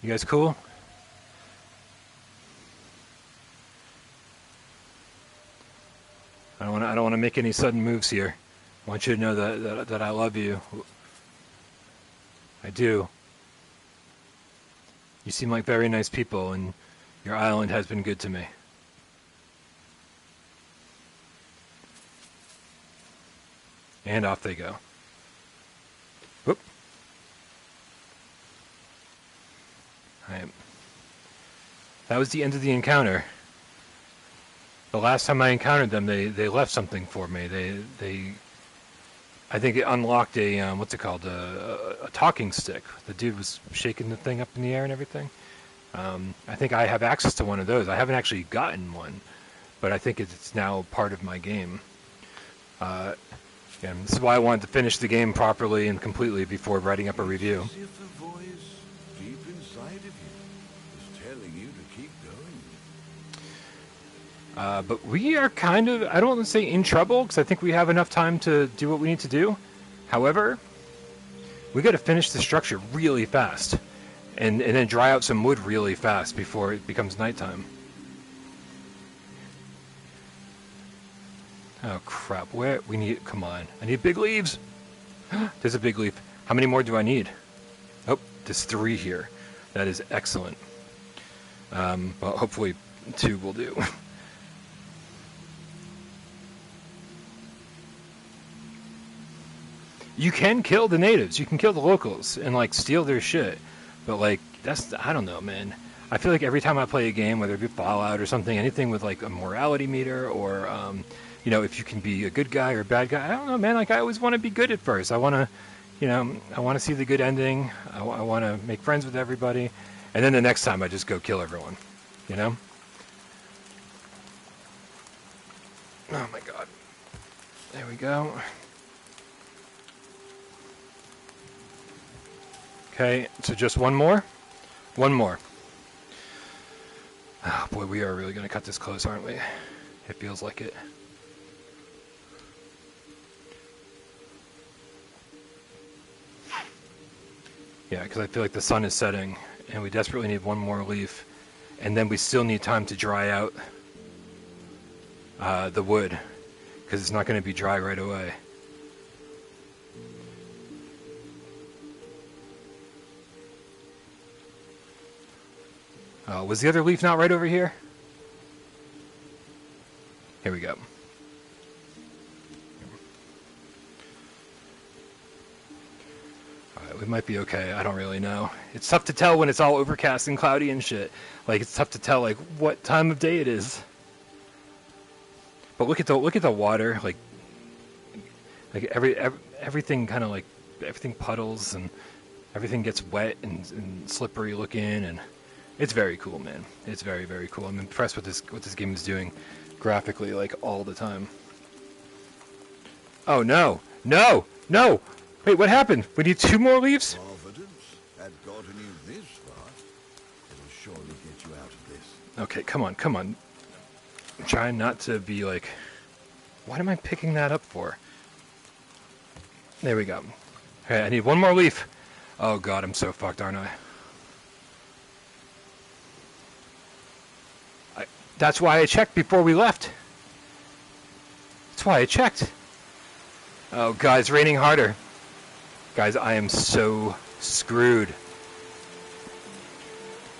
You guys cool? I don't want to make any sudden moves here. I want you to know that I love you. I do. You seem like very nice people, and your island has been good to me. And off they go. Whoop. That was the end of the encounter. The last time I encountered them, they left something for me. I think it unlocked a what's it called, a talking stick. The dude was shaking the thing up in the air and everything. I think I have access to one of those. I haven't actually gotten one, but I think it's now part of my game. And this is why I wanted to finish the game properly and completely before writing up a review. As if a voice deep inside of you is telling you to keep going. But we are kind of, I don't want to say in trouble, because I think we have enough time to do what we need to do. However, we got to finish the structure really fast, and then dry out some wood really fast before it becomes nighttime. Oh crap, where, we need, come on, I need big leaves. There's a big leaf. How many more do I need? Oh, there's 3 here. That is excellent. Well, hopefully 2 will do. You can kill the natives, you can kill the locals, and like steal their shit. But like, that's, I don't know, man. I feel like every time I play a game, whether it be Fallout or something, anything with like a morality meter or, you know, if you can be a good guy or a bad guy, I don't know, man. Like, I always want to be good at first. I want to, you know, I want to see the good ending. I want to make friends with everybody. And then the next time I just go kill everyone, you know? Oh my god. There we go. Okay, so just one more? One more. Oh boy, we are really going to cut this close, aren't we? It feels like it. Yeah, because I feel like the sun is setting, and we desperately need one more leaf, and then we still need time to dry out the wood, because it's not going to be dry right away. Was the other leaf not right over here? Here we go. Alright, we might be okay. I don't really know. It's tough to tell when it's all overcast and cloudy and shit. Like, it's tough to tell, like, what time of day it is. But look at the water. Like everything kind of like, everything puddles and everything gets wet and slippery looking, and It's very cool, man. It's very, very cool. I'm impressed with this game is doing graphically, like, all the time. Oh, no! No! No! Wait, what happened? We need 2 more leaves? Providence had gotten you this far. It'll surely get you out of this. Okay, come on, come on. I'm trying not to be like... What am I picking that up for? There we go. Okay, I need 1 more leaf. Oh god, I'm so fucked, aren't I? That's why I checked before we left. That's why I checked. Oh god, it's raining harder. Guys, I am so screwed.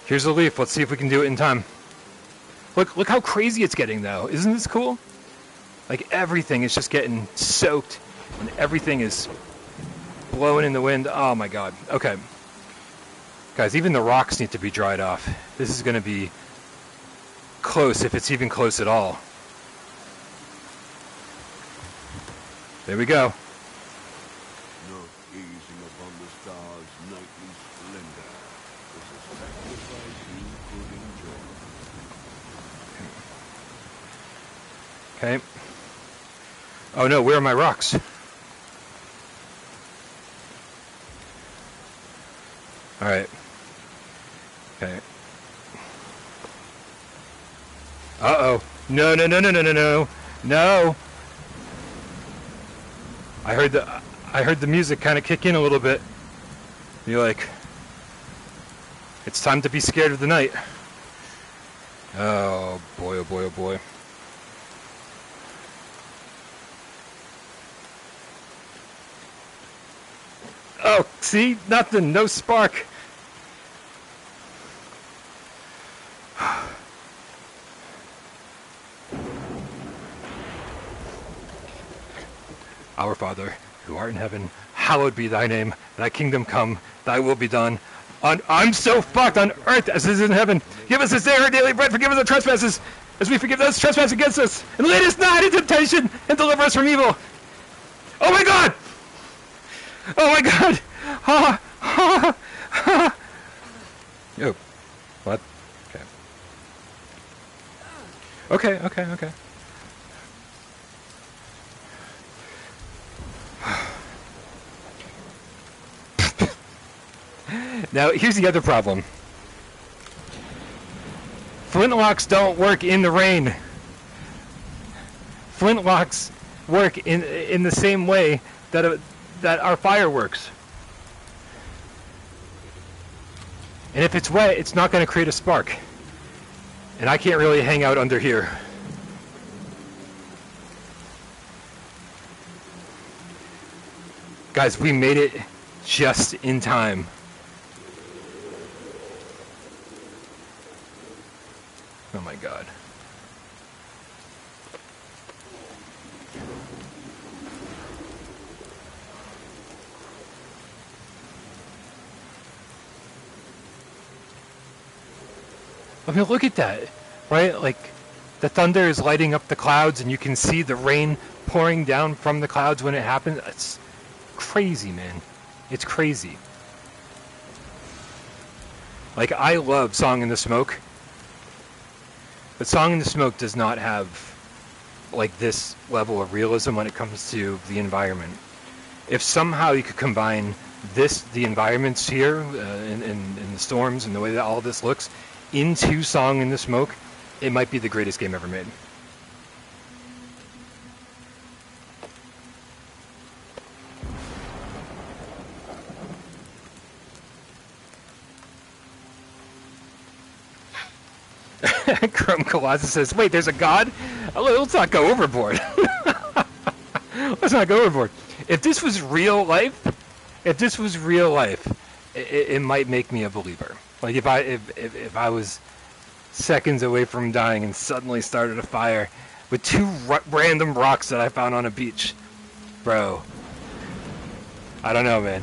Here's the leaf. Let's see if we can do it in time. Look how crazy it's getting, though. Isn't this cool? Like, everything is just getting soaked, and everything is blowing in the wind. Oh, my God. Okay. Guys, even the rocks need to be dried off. This is going to be close, if it's even close at all. There we go. No gazing upon the stars' nightly splendor is a sacrifice you could enjoy. Okay. Oh no, where are my rocks? Alright. Okay. Uh-oh. No, no, no, no, no, no, no. No! I heard the music kind of kick in a little bit. You're like, it's time to be scared of the night. Oh boy, oh boy, oh boy. Oh, see? Nothing. No spark. Our Father, who art in heaven, hallowed be thy name. Thy kingdom come, thy will be done. I'm so fucked on earth as it is in heaven. Give us this day our daily bread. Forgive us our trespasses, as we forgive those who trespass against us. And lead us not into temptation, and deliver us from evil. Oh my God! Oh my God! Ha! Ha! Ha! Yo. What? Okay. Okay. Now, here's the other problem. Flintlocks don't work in the rain. Flintlocks work in the same way that our fire works. And if it's wet, it's not going to create a spark. And I can't really hang out under here. Guys, we made it just in time. Oh my God. I mean, look at that, right? Like, the thunder is lighting up the clouds, and you can see the rain pouring down from the clouds when it happens. It's crazy, man. It's crazy. Like, I love Song in the Smoke, but Song in the Smoke does not have, like, this level of realism when it comes to the environment. If somehow you could combine the environments here, in the storms and the way that all this looks, into Song in the Smoke, it might be the greatest game ever made. Chrome Colossus says, wait, there's a god? Let's not go overboard. Let's not go overboard. If this was real life, it might make me a believer. Like if I was seconds away from dying and suddenly started a fire with 2 random rocks that I found on a beach, bro. I don't know, man.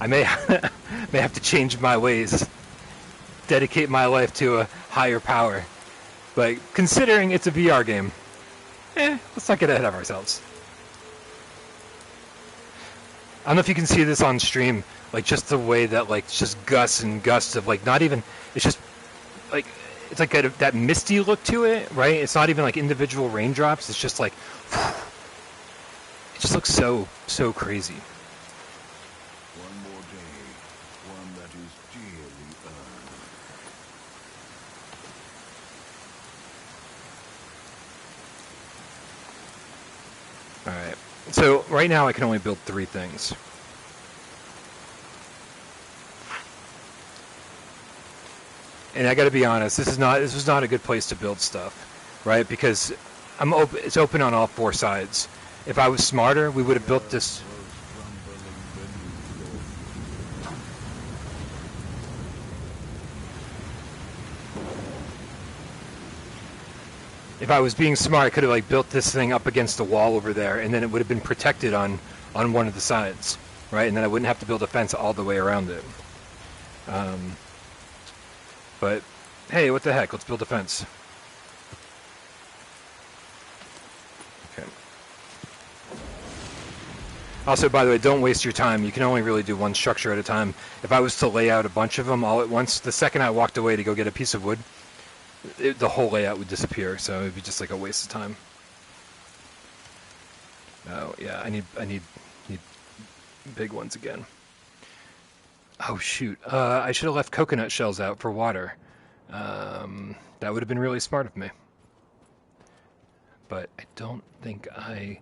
I may have to change my ways, dedicate my life to a higher power. But considering it's a VR game, let's not get ahead of ourselves. I don't know if you can see this on stream, like just the way that like it's just gusts and gusts of like not even. It's just like it's like that misty look to it, right? It's not even like individual raindrops. It's just like it just looks so crazy. One more day, one that is dearly earned. All right. So right now I can only build 3 things. And I got to be honest, this was not a good place to build stuff, right? Because it's open on all 4 sides. If I was smarter, we would have built this. If I was being smart, I could have like built this thing up against the wall over there, and then it would have been protected on one of the sides, right? And then I wouldn't have to build a fence all the way around it. But hey, what the heck? Let's build a fence. Okay. Also, by the way, don't waste your time. You can only really do one structure at a time. If I was to lay out a bunch of them all at once, the second I walked away to go get a piece of wood, the whole layout would disappear, so it'd be just like a waste of time. Oh yeah, I need big ones again. Oh shoot, I should have left coconut shells out for water. That would have been really smart of me. But I don't think I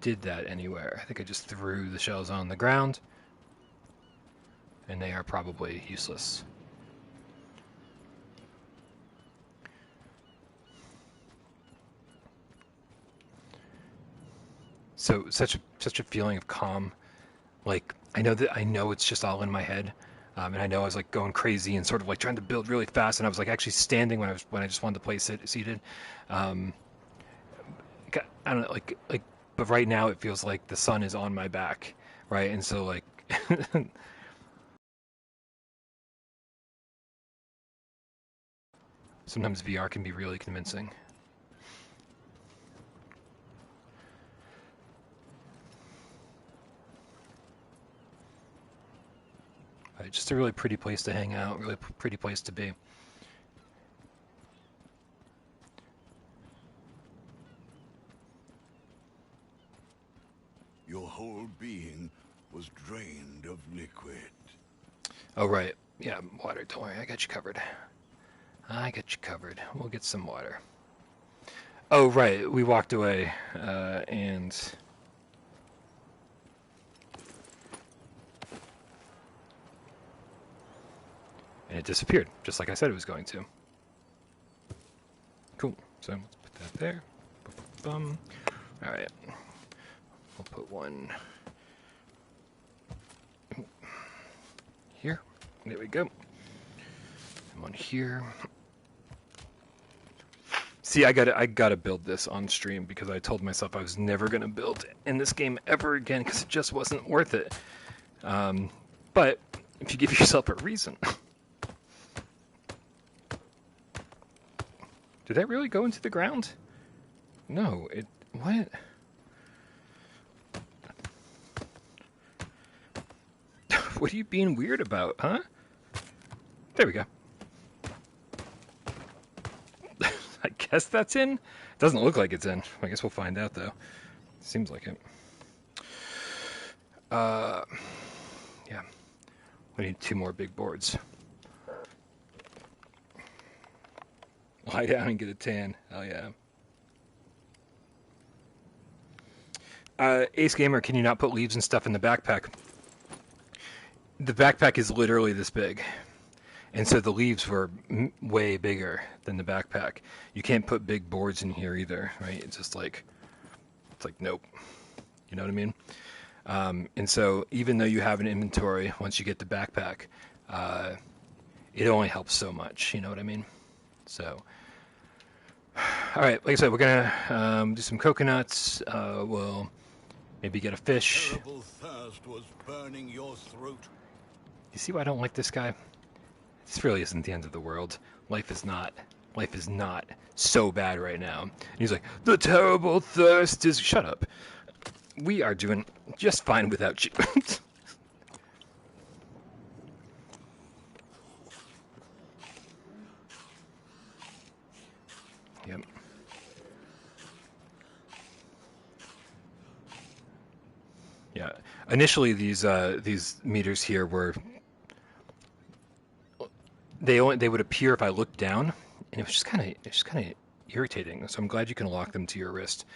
did that anywhere. I think I just threw the shells on the ground, and they are probably useless. So such a feeling of calm. Like I know it's just all in my head, and I know I was like going crazy and sort of like trying to build really fast, and I was like actually standing when I just wanted to play seated. I don't know, like but right now it feels like the sun is on my back, right? And so like sometimes VR can be really convincing. Just a really pretty place to hang out, really pretty place to be. Your whole being was drained of liquid. Oh, right. Yeah, water. Don't worry, I got you covered. I got you covered. We'll get some water. Oh, right. We walked away, and it disappeared, just like I said it was going to. Cool. So let's put that there. All right. We'll put one here. There we go. And one here. See, I gotta build this on stream because I told myself I was never gonna build in this game ever again because it just wasn't worth it. But if you give yourself a reason. Did that really go into the ground? No, it... What? What are you being weird about, huh? There we go. I guess that's in? Doesn't look like it's in. I guess we'll find out, though. Seems like it. Yeah. We need 2 more big boards. Lie down and get a tan. Hell yeah. Ace Gamer, can you not put leaves and stuff in the backpack? The backpack is literally this big. And so the leaves were way bigger than the backpack. You can't put big boards in here either, right? It's just like, nope. You know what I mean? And so even though you have an inventory, once you get the backpack, it only helps so much. You know what I mean? So, all right, like I said, we're gonna do some coconuts. We'll maybe get a fish. Terrible thirst was burning your throat. You see why I don't like this guy? This really isn't the end of the world. Life is not so bad right now. And he's like, the terrible thirst is... Shut up. we are doing just fine without you. Yep. Yeah. Initially, these meters here were they would appear if I looked down, and it was just kind of irritating. So I'm glad you can lock them to your wrist.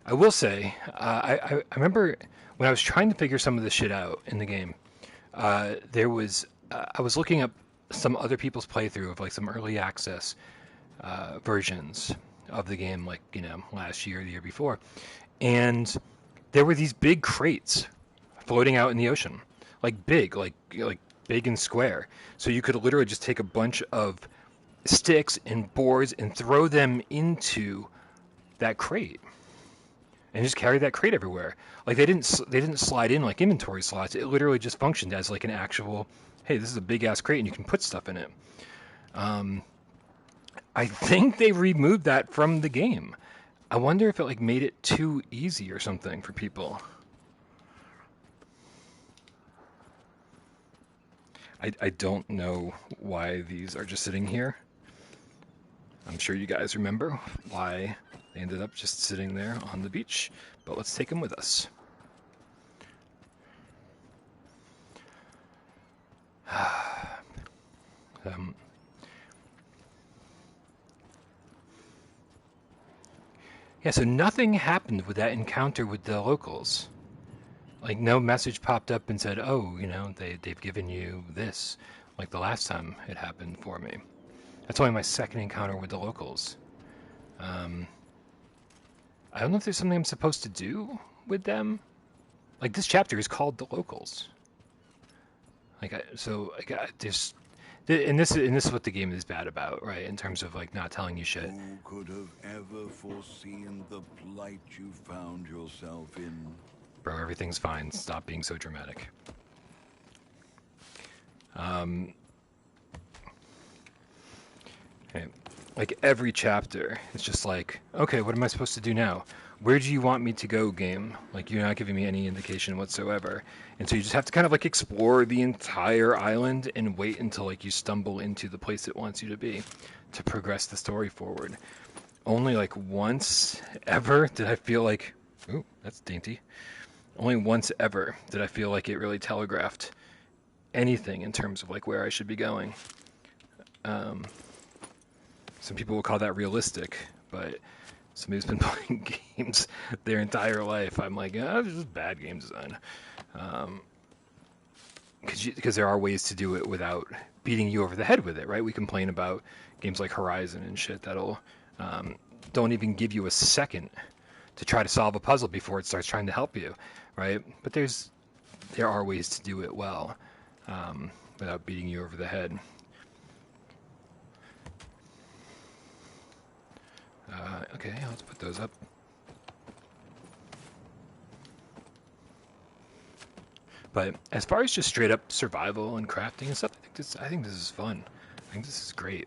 I will say, I remember when I was trying to figure some of this shit out in the game. There was I was looking up some other people's playthrough of like some early access versions of the game, like last year, the year before, and there were these big crates floating out in the ocean, like big and square. So you could literally just take a bunch of sticks and boards and throw them into that crate and just carry that crate everywhere. Like they didn't slide in like inventory slots. It literally just functioned as like an actual, hey, this is a big ass crate and you can put stuff in it. I think they removed that from the game. I wonder if it like made it too easy or something for people. I don't know why these are just sitting here. I'm sure you guys remember why they ended up just sitting there on the beach, but let's take them with us. Yeah, so nothing happened with that encounter with the locals. Like no message popped up and said, "Oh, they've given you this," like the last time it happened for me. That's only my second encounter with the locals. I don't know if there's something I'm supposed to do with them. Like this chapter is called the locals. There's, and this is what the game is bad about, right? In terms of like not telling you shit. Who could have ever foreseen the plight you found yourself in? Bro, everything's fine. Stop being so dramatic. Okay. Like every chapter, it's just like, okay, what am I supposed to do now? Where do you want me to go, game? Like you're not giving me any indication whatsoever. And so you just have to kind of like explore the entire island and wait until like you stumble into the place it wants you to be to progress the story forward. Only like once ever did I feel like, ooh, that's dainty. Only once ever did I feel like it really telegraphed anything in terms of like where I should be going. Some people will call that realistic, but somebody who's been playing games their entire life, I'm like, this is bad game design. Because there are ways to do it without beating you over the head with it, right? We complain about games like Horizon and shit that'll don't even give you a second to try to solve a puzzle before it starts trying to help you, right? But there are ways to do it well without beating you over the head. Okay, let's put those up. But as far as just straight up survival and crafting and stuff, I think this is fun. I think this is great.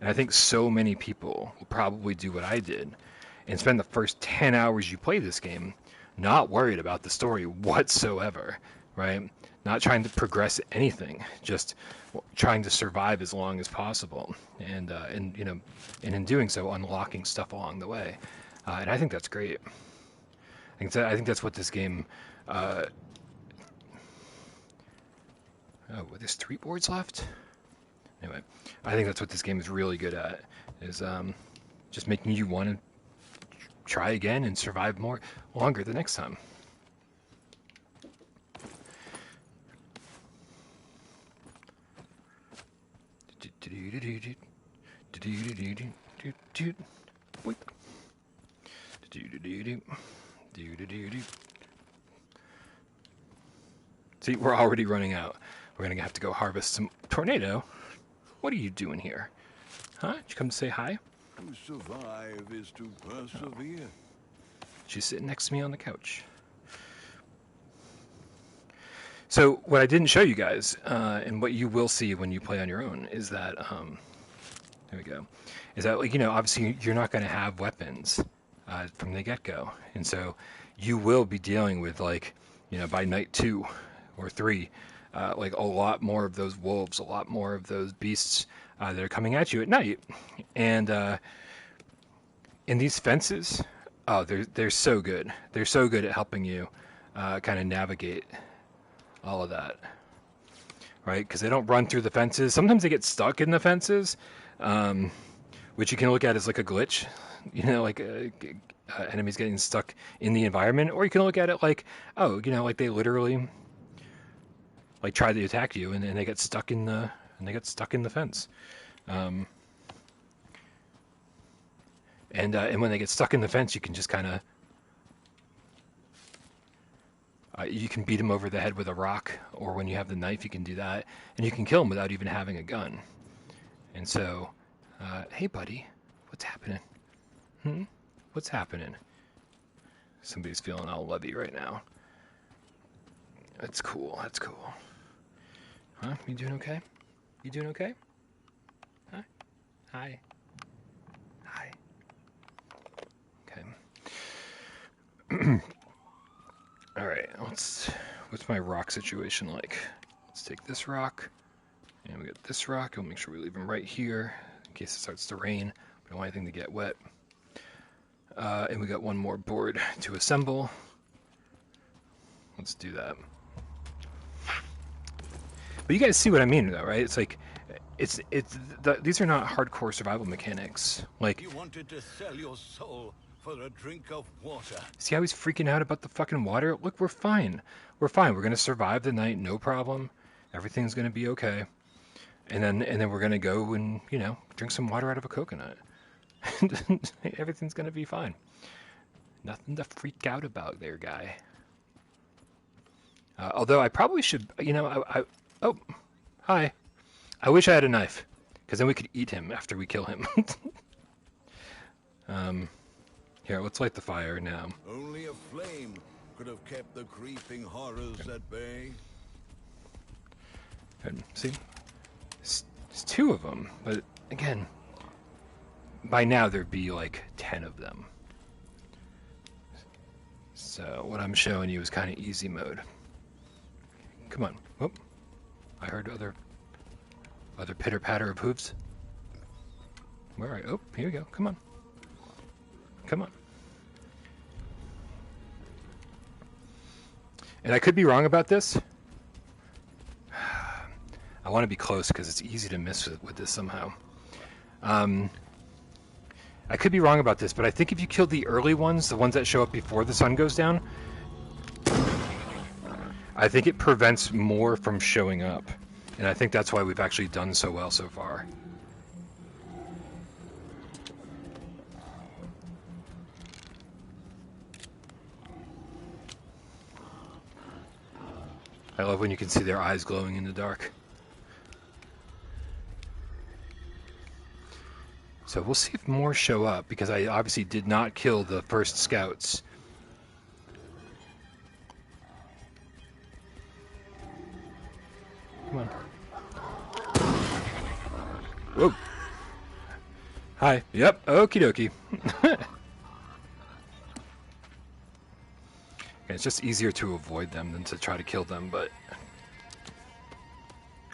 And I think so many people will probably do what I did and spend the first 10 hours you play this game not worried about the story whatsoever, right? Not trying to progress anything, just trying to survive as long as possible, and in doing so, unlocking stuff along the way. And I think that's great. I think that's what this game. Oh, there's 3 boards left. Anyway, I think that's what this game is really good at, is just making you want to try again and survive longer the next time. See, we're already running out. We're gonna have to go harvest some tornado. What are you doing here? Huh? Did you come to say hi? To survive is to persevere. She's sitting next to me on the couch. So what I didn't show you guys, and what you will see when you play on your own, is that There we go. Is that, like, you know, obviously you're not going to have weapons from the get-go. And so you will be dealing with, like, you know, by night 2 or 3, like a lot more of those wolves, a lot more of those beasts that are coming at you at night. And in these fences, oh, they're so good. They're so good at helping you kind of navigate all of that. Right? Because they don't run through the fences. Sometimes they get stuck in the fences, which you can look at as like a glitch, you know, like enemies getting stuck in the environment, or you can look at it like, oh, you know, like they literally like try to attack you, and they get stuck in the fence. And when they get stuck in the fence, you can just kind of you can beat them over the head with a rock, or when you have the knife, you can do that, and you can kill them without even having a gun. And so, hey, buddy, what's happening? What's happening? Somebody's feeling all lovey right now. That's cool. That's cool. Huh? You doing okay? You doing okay? Huh? Hi. Hi. Okay. All right. What's my rock situation like? Let's take this rock, and we got this rock. We'll make sure we leave them right here in case it starts to rain. We don't want anything to get wet. And we got one more board to assemble. Let's do that. But you guys see what I mean, though, right? It's like, these are not hardcore survival mechanics. Like, You wanted to sell your soul for a drink of water. see how he's freaking out about the fucking water? Look, we're fine. We're fine. We're gonna survive the night, no problem. Everything's gonna be okay. And then we're gonna go and, you know, drink some water out of a coconut. Everything's gonna be fine. Nothing to freak out about there, guy. Although I probably should, you know, oh, hi. I wish I had a knife, because then we could eat him after we kill him. Here, let's light the fire now. Only a flame could have kept the creeping horrors at bay. And see, it's 2 of them, but again, by now there'd be like 10 of them. So what I'm showing you is kind of easy mode. Come on. Whoop. I heard other pitter-patter of hooves. Where are you? Oh, here we go. Come on. Come on. And I could be wrong about this. I want to be close because it's easy to miss with this somehow. I could be wrong about this, but I think if you kill the early ones, the ones that show up before the sun goes down, I think it prevents more from showing up. And I think that's why we've actually done so well so far. I love when you can see their eyes glowing in the dark. So we'll see if more show up, because I obviously did not kill the first scouts. Come on. Whoa. Hi. Yep. Okie dokie. It's just easier to avoid them than to try to kill them, but...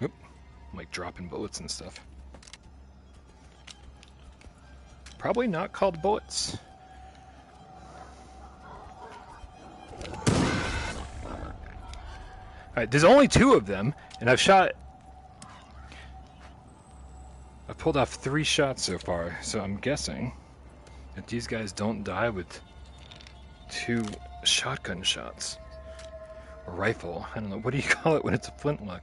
Oop. I'm like dropping bullets and stuff. Probably not called bullets. Alright, there's only 2 of them, and I've pulled off 3 shots so far, so I'm guessing that these guys don't die with 2 shotgun shots. Or rifle. I don't know. What do you call it when it's a flintlock?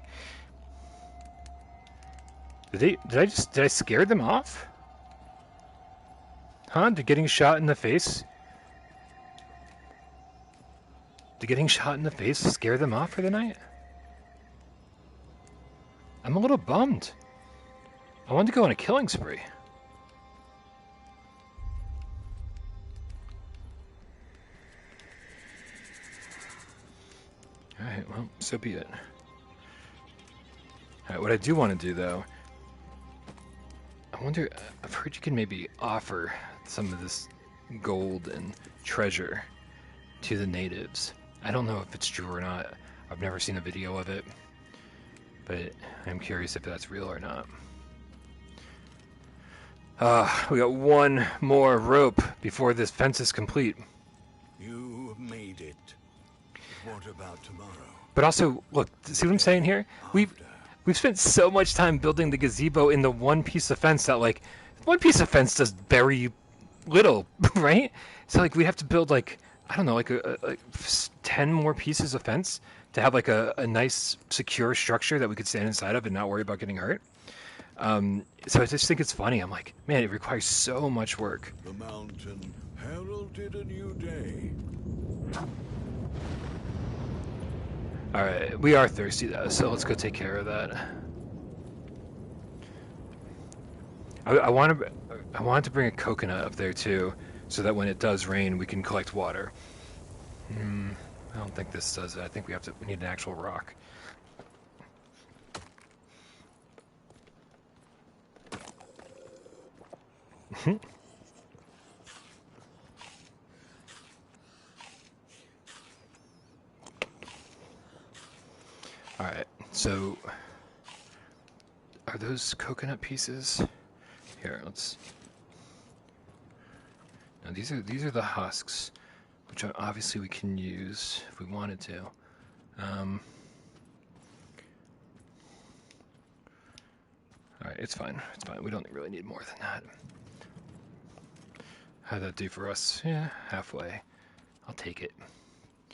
Did I scare them off? Huh? Did getting shot in the face? Did getting shot in the face scare them off for the night? I'm a little bummed. I wanted to go on a killing spree. Alright, well, so be it. Alright, what I do want to do, though, I I wonder, I've heard you can maybe offer some of this gold and treasure to the natives. I don't know if it's true or not. I've never seen a video of it, but I'm curious if that's real or not. We got one more rope before this fence is complete. You made it. What about tomorrow? But also, look, see what I'm saying here? We've spent so much time building the gazebo in the one piece of fence that, like, one piece of fence does very little, right? So, like, we have to build, like, I don't know, like, like 10 more pieces of fence to have, like, a nice, secure structure that we could stand inside of and not worry about getting hurt. So I just think it's funny. I'm like, man, it requires so much work. The mountain heralded a new day. All right, we are thirsty though, so let's go take care of that. I wanted to bring a coconut up there too, so that when it does rain, we can collect water. I don't think this does it. I think we need an actual rock. All right, so are those coconut pieces? Here, let's. Now these are the husks, which obviously we can use if we wanted to. All right, it's fine. It's fine. We don't really need more than that. How'd that do for us? Yeah, halfway. I'll take it. I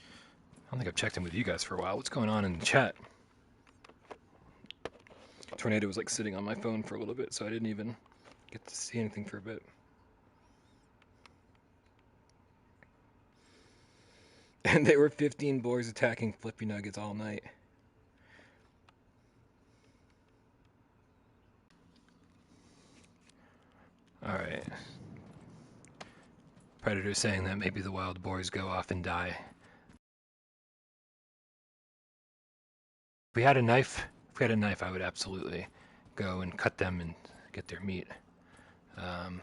don't think I've checked in with you guys for a while. What's going on in the chat? Tornado was like sitting on my phone for a little bit, so I didn't even get to see anything for a bit. And there were 15 boys attacking Flippy Nuggets all night. Alright. Predator saying that maybe the wild boars go off and die. If we had a knife, I would absolutely go and cut them and get their meat. Not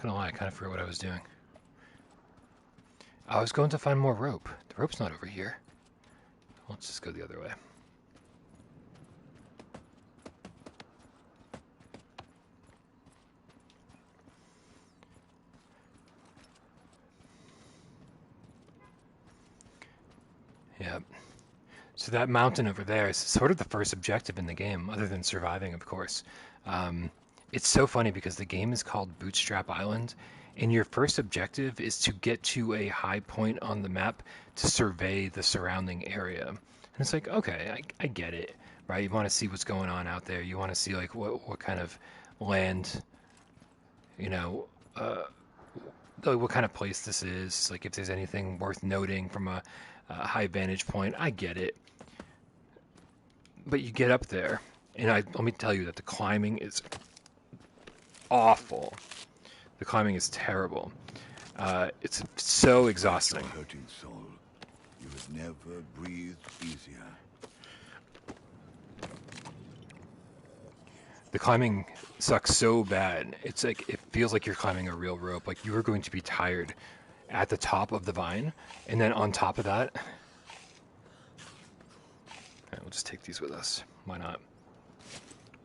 gonna lie, I kind of forgot what I was doing. I was going to find more rope. The rope's not over here. Let's just go the other way. Yep. So that mountain over there is sort of the first objective in the game, other than surviving, of course. It's so funny because the game is called Bootstrap Island, and your first objective is to get to a high point on the map to survey the surrounding area. And it's like, okay, I get it, right? You want to see what's going on out there. You want to see like what kind of land, you know, what kind of place this is. Like if there's anything worth noting from a high vantage point. I get it. But you get up there, and let me tell you that the climbing is awful. The climbing is terrible. It's so exhausting. Hurting soul. You have never breathed easier. The climbing sucks so bad. It's like it feels like you're climbing a real rope. Like you are going to be tired at the top of the vine, and then on top of that, right, we'll just take these with us. Why not?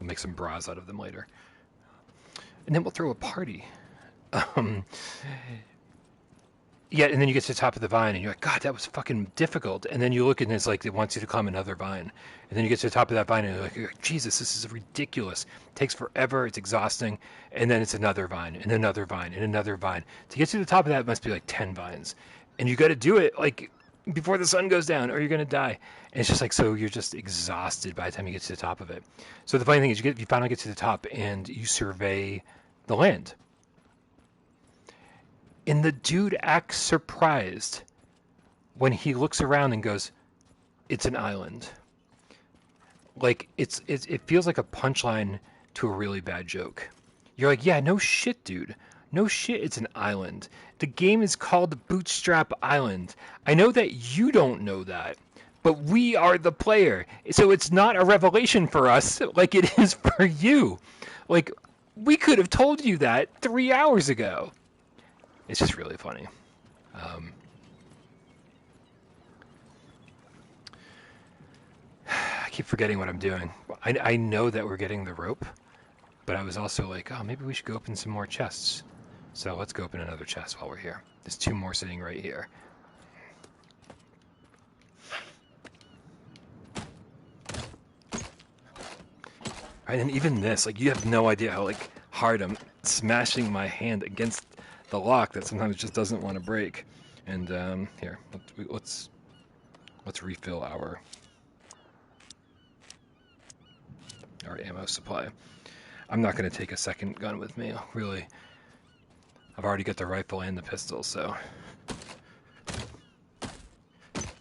We'll make some bras out of them later, and then we'll throw a party. Yeah, and then you get to the top of the vine, and you're like, God, that was fucking difficult. And then you look, and it's like it wants you to climb another vine. And then you get to the top of that vine, and you're like, Jesus, this is ridiculous. It takes forever. It's exhausting. And then it's another vine, and another vine, and another vine. To get to the top of that, it must be like 10 vines. And you got to do it like before the sun goes down, or you're gonna die. And it's just like, so you're just exhausted by the time you get to the top of it. So the funny thing is, you finally get to the top, and you survey the land. And the dude acts surprised when he looks around and goes, it's an island. Like, it feels like a punchline to a really bad joke. You're like, yeah, no shit, dude. No shit, it's an island. The game is called Bootstrap Island. I know that you don't know that, but we are the player. So it's not a revelation for us like it is for you. Like, we could have told you that 3 hours ago. It's just really funny. I keep forgetting what I'm doing. I know that we're getting the rope, but I was also like, oh, maybe we should go open some more chests. So let's go open another chest while we're here. There's 2 more sitting right here. Right, and even this, like, you have no idea how, like, hard I'm smashing my hand against the lock that sometimes just doesn't want to break. And here, let's refill our ammo supply. I'm not going to take a second gun with me, really. I've already got the rifle and the pistol, so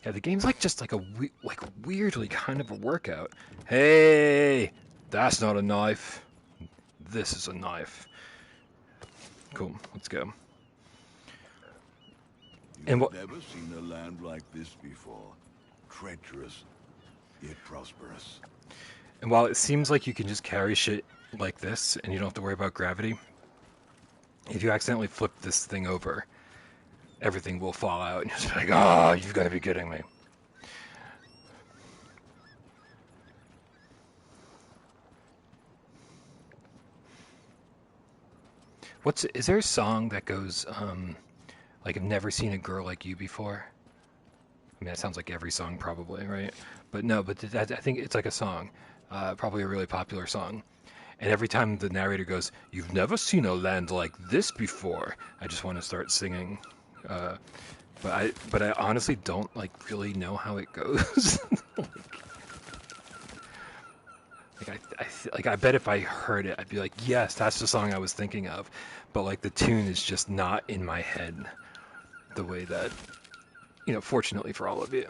yeah, the game's like just like a weirdly kind of a workout. Hey, that's not a knife. This is a knife. Cool, let's go. You've never seen a land like this before. Treacherous, yet prosperous. And while it seems like you can just carry shit like this and you don't have to worry about gravity, if you accidentally flip this thing over, everything will fall out and you'll just be like, oh, you've got to be kidding me. Is there a song that goes, like, I've never seen a girl like you before? I mean, that sounds like every song probably, right? But no, but I think it's like a song, probably a really popular song. And every time the narrator goes, you've never seen a land like this before, I just want to start singing. But I honestly don't, like, really know how it goes. I bet if I heard it, I'd be like, yes, that's the song I was thinking of. But, like, the tune is just not in my head the way that, you know, fortunately for all of you.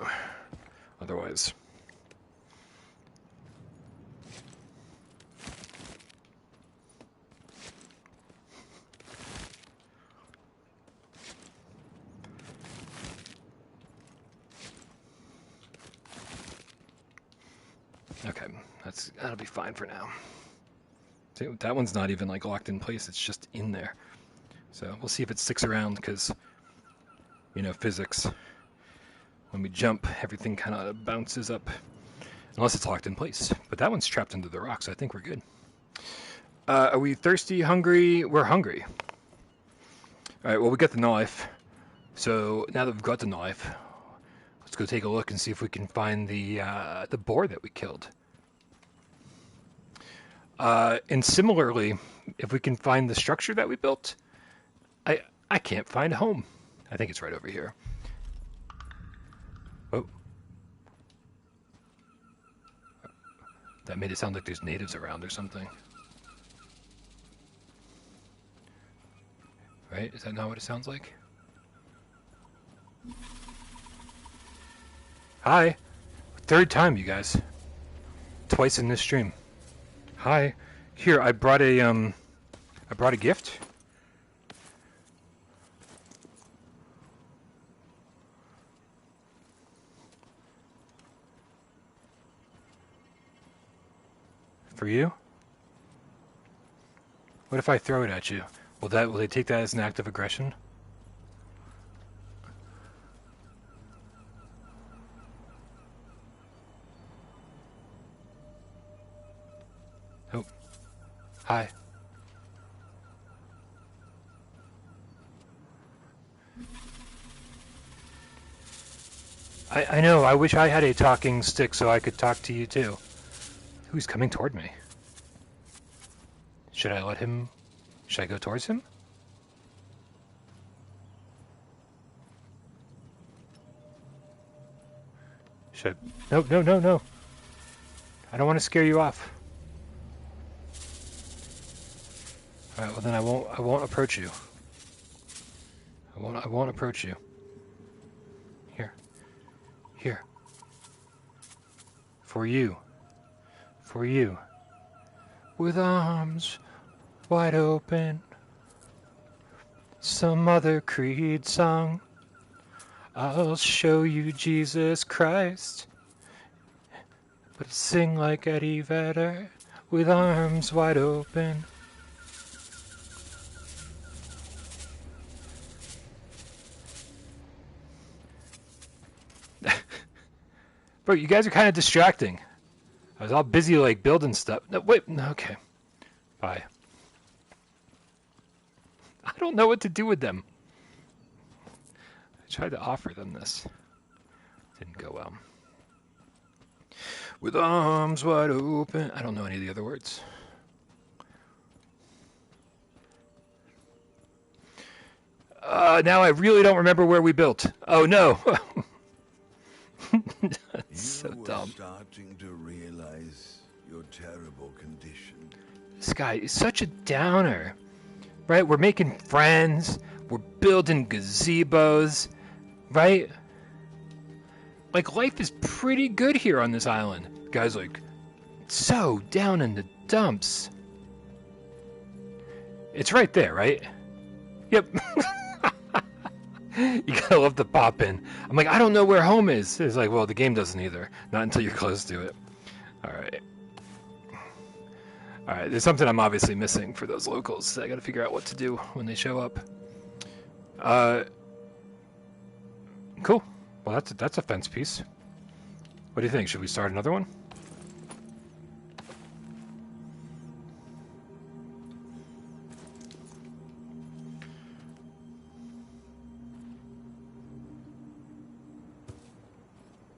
Otherwise. Okay, that'll be fine for now. See, that one's not even like locked in place, it's just in there. So we'll see if it sticks around, because, you know, physics. When we jump, everything kind of bounces up, unless it's locked in place. But that one's trapped into the rock, so I think we're good. Are we thirsty, hungry? We're hungry. All right, well, we got the knife. So now that we've got the knife, let's go take a look and see if we can find the boar that we killed. And similarly, if we can find the structure that we built, I can't find home. I think it's right over here. Oh. That made it sound like there's natives around or something. Right? Is that not what it sounds like? Hi. 3rd time, you guys. Twice in this stream. Hi. Here, I brought a gift. For you? What if I throw it at you? Will they take that as an act of aggression? Oh. Hi. I know, I wish I had a talking stick so I could talk to you too. Who's coming toward me? Should I go towards him? No. I don't want to scare you off. Alright, well then I won't approach you. I won't approach you. Here. For you. With arms wide open. Some other creed song. I'll show you Jesus Christ. But sing like Eddie Vedder with arms wide open. Bro, you guys are kind of distracting. I was all busy like building stuff. No, wait, no, okay. Bye. I don't know what to do with them. I tried to offer them this. Didn't go well. With arms wide open. I don't know any of the other words. Now I really don't remember where we built. Oh no. That's so dumb. Starting to realize your terrible condition. This guy is such a downer. Right? We're making friends. We're building gazebos. Right? Like, life is pretty good here on this island. The guy's like, so down in the dumps. It's right there, right? Yep. You gotta love the pop in. I'm like, I don't know where home is. It's like, well, the game doesn't either. Not until you're close to it. Alright. Alright, there's something I'm obviously missing for those locals. I gotta figure out what to do when they show up. Cool. Well, that's a fence piece. What do you think? Should we start another one?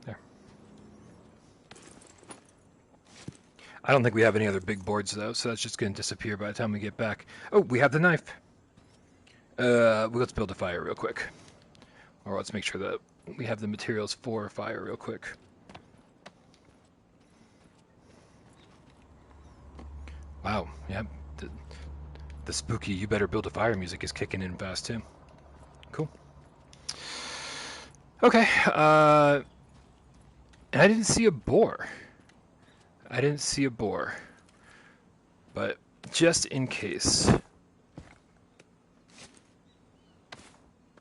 There. I don't think we have any other big boards, though, so that's just going to disappear by the time we get back. Oh, we have the knife. Let's build a fire real quick. Or let's make sure that we have the materials for a fire real quick. Wow, yeah, the spooky "you better build a fire" music is kicking in fast too. Cool. Okay, and I didn't see a boar. But just in case.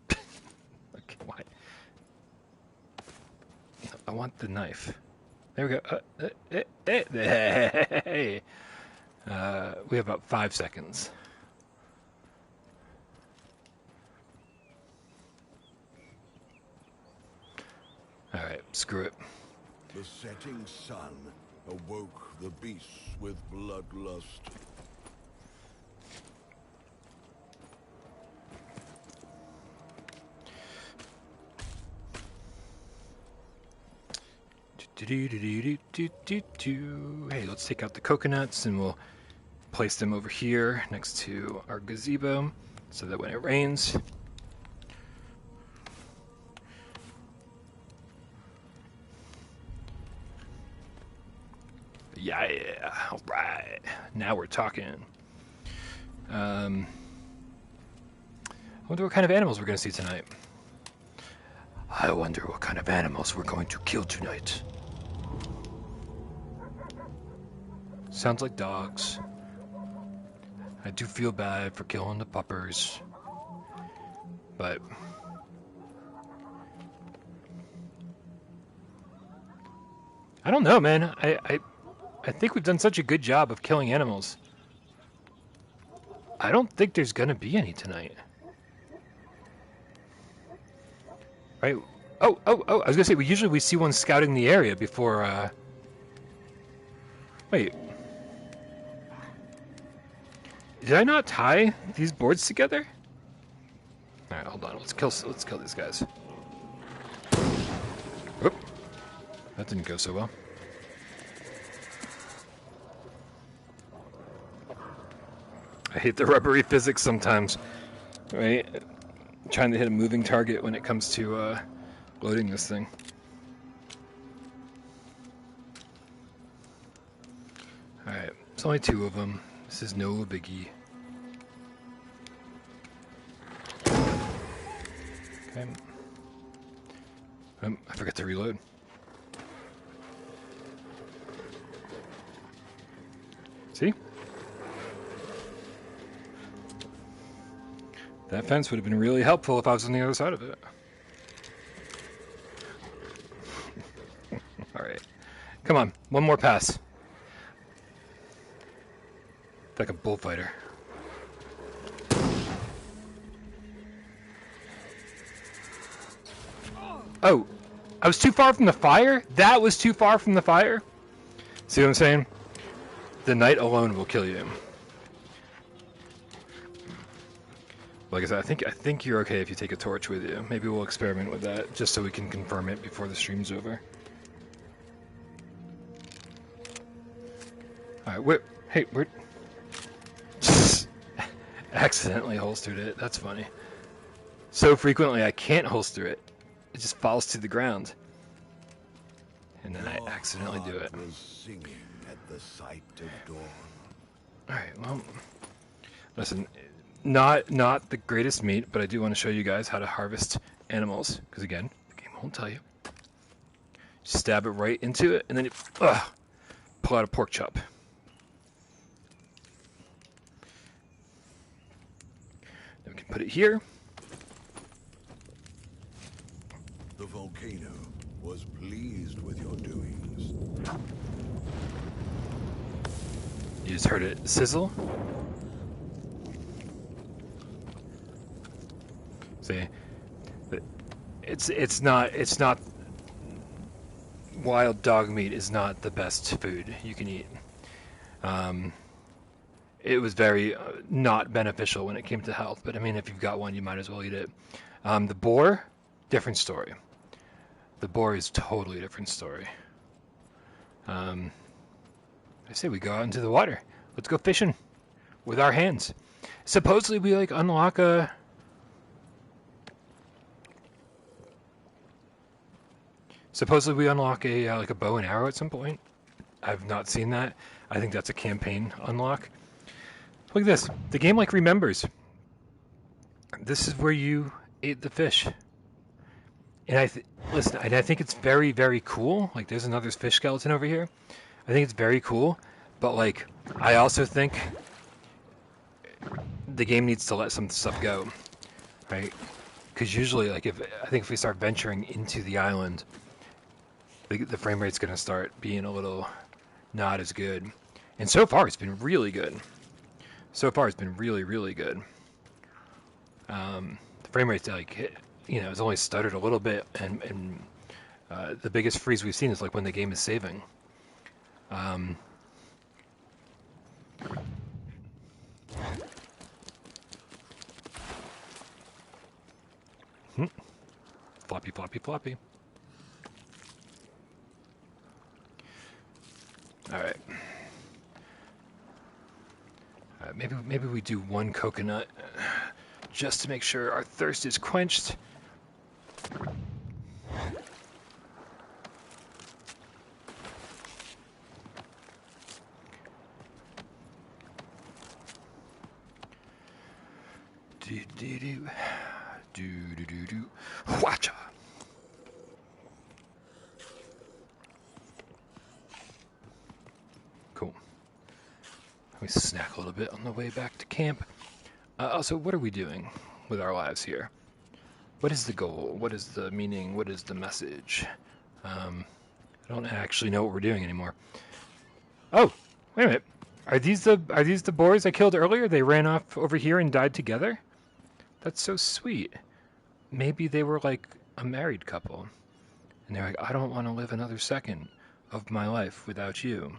Okay, why? I want the knife. There we go. Hey. We have about 5 seconds. Alright, screw it. The setting sun awoke the beasts with bloodlust. Hey, let's take out the coconuts and we'll place them over here next to our gazebo so that when it rains, yeah, all right, now we're talking. I wonder what kind of animals we're going to see tonight. I wonder what kind of animals we're going to kill tonight. Sounds like dogs. I do feel bad for killing the puppers, but I don't know, man. I think we've done such a good job of killing animals. I don't think there's gonna be any tonight. Right? Oh! I was gonna say we see one scouting the area before. Wait. Did I not tie these boards together? All right, hold on. Let's kill these guys. Whoop. That didn't go so well. I hate the rubbery physics sometimes. Right? Trying to hit a moving target when it comes to loading this thing. All right, it's only 2 of them. This is no biggie. Okay. I forgot to reload. See? That fence would have been really helpful if I was on the other side of it. Alright. Come on, one more pass. Like a bullfighter. Oh, I was too far from the fire? That was too far from the fire? See what I'm saying? The night alone will kill you. Like I said, I think you're okay if you take a torch with you. Maybe we'll experiment with that, just so we can confirm it before the stream's over. Alright, where... Accidentally holstered it. That's funny. So frequently I can't holster it. It just falls to the ground. And then I accidentally do it. At the sight of dawn. Alright, well... Listen, not the greatest meat, but I do want to show you guys how to harvest animals. Because again, the game won't tell you. Just stab it right into it, and then you pull out a pork chop. Then we can put it here. The volcano was pleased with your doings. You just heard it sizzle. See, it's not wild dog meat is not the best food you can eat. It was very not beneficial when it came to health, but I mean, if you've got one, you might as well eat it. The boar, different story. The boar is totally different story. I say we go out into the water. Let's go fishing with our hands. Supposedly we like unlock a... Supposedly we unlock a like a bow and arrow at some point. I've not seen that. I think that's a campaign unlock. Look at this. The game like remembers. This is where you ate the fish. And listen, I think it's very, very cool. Like there's another fish skeleton over here. I think it's very cool, but like I also think the game needs to let some stuff go, right? Because usually, like if we start venturing into the island, the frame rate's going to start being a little not as good. And so far, it's been really good. So far, it's been really, really good. The frame rate's like, it's only stuttered a little bit, and the biggest freeze we've seen is like when the game is saving. Floppy, floppy, floppy. All right. Maybe we do one coconut just to make sure our thirst is quenched. Do. Watcha. Cool. We snack a little bit on the way back to camp. Also, what are we doing with our lives here? What is the goal? What is the meaning? What is the message? I don't actually know what we're doing anymore. Oh, wait a minute. Are these the boars I killed earlier? They ran off over here and died together? That's so sweet. Maybe they were like a married couple. And they're like, I don't want to live another second of my life without you.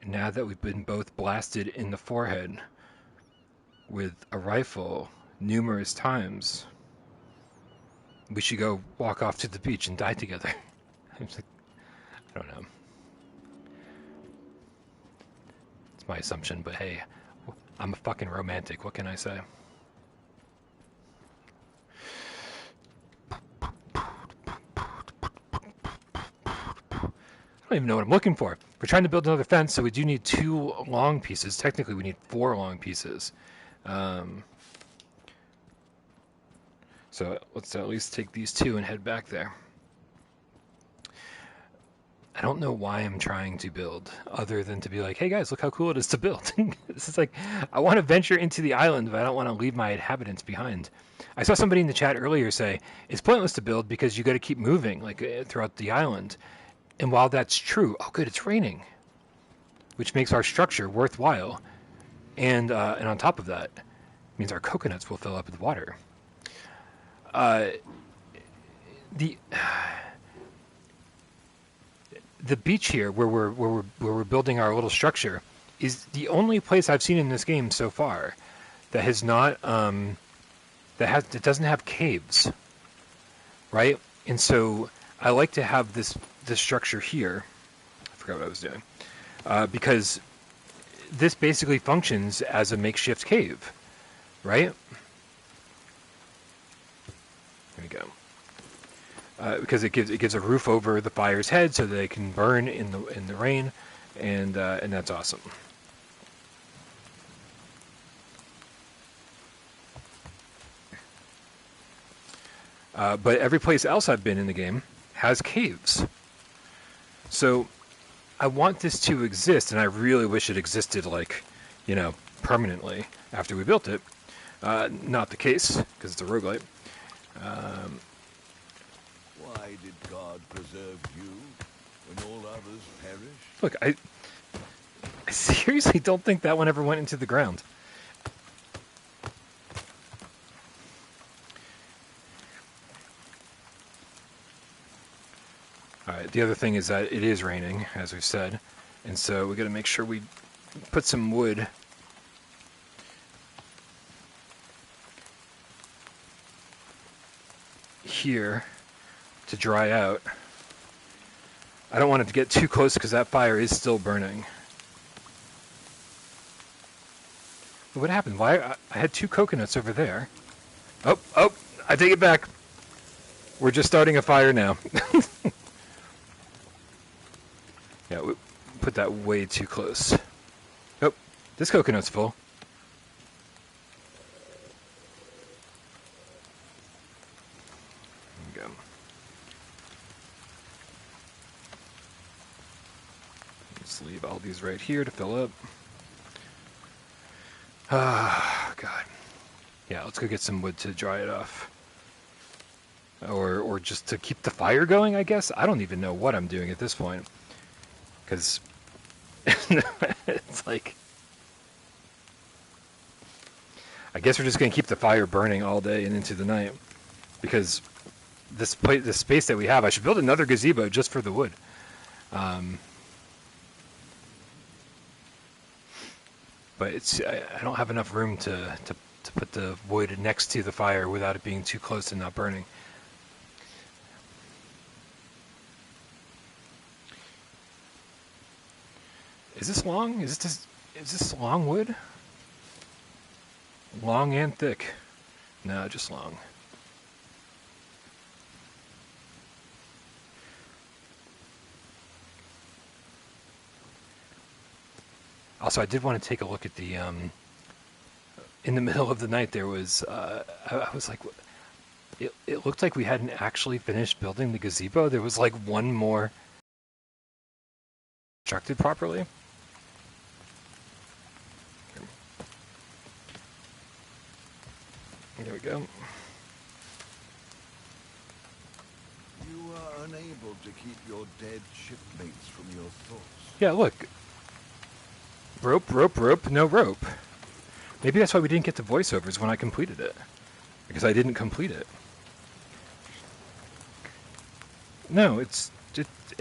And now that we've been both blasted in the forehead with a rifle numerous times, we should go walk off to the beach and die together. I was like, I don't know. It's my assumption, but hey, I'm a fucking romantic. What can I say? I don't even know what I'm looking for. We're trying to build another fence, so we do need 2 long pieces. Technically, we need 4 long pieces. So let's at least take these 2 and head back there. I don't know why I'm trying to build, other than to be like, hey guys, look how cool it is to build. This is like, I want to venture into the island, but I don't want to leave my inhabitants behind. I saw somebody in the chat earlier say, it's pointless to build because you got to keep moving like throughout the island. And while that's true, oh good, it's raining, which makes our structure worthwhile. And on top of that, means our coconuts will fill up with water. The beach here, where we're building our little structure, is the only place I've seen in this game so far that has not that doesn't have caves, right? And so I like to have this structure here. I forgot what I was doing, because this basically functions as a makeshift cave, right? There we go. Because it gives a roof over the fire's head so that they can burn in the rain, and that's awesome. But every place else I've been in the game has caves. So I want this to exist, and I really wish it existed, like, you know, permanently after we built it. Not the case, because it's a roguelite. Why did God preserve you when all others perished? Look, I seriously don't think that one ever went into the ground. Alright, the other thing is that it is raining, as we've said, and so we got to make sure we put some wood here to dry out. I don't want it to get too close because that fire is still burning. What happened? Why? I had 2 coconuts over there. Oh, I take it back. We're just starting a fire now. Yeah, we put that way too close. Oh, this coconut's full. There we go. Let's leave all these right here to fill up. Ah, God. Yeah, let's go get some wood to dry it off. Or just to keep the fire going, I guess? I don't even know what I'm doing at this point. Because it's like, I guess we're just going to keep the fire burning all day and into the night. Because this space that we have, I should build another gazebo just for the wood. But I don't have enough room to put the wood next to the fire without it being too close and not burning. Is this long? Is this long wood? Long and thick. No, just long. Also, I did want to take a look at the, in the middle of the night there was, I was like, it looked like we hadn't actually finished building the gazebo. There was like one more constructed properly. There we go. You are unable to keep your dead shipmates from your thoughts. Yeah, look. Rope, no rope. Maybe that's why we didn't get the voiceovers when I completed it. Because I didn't complete it. No, it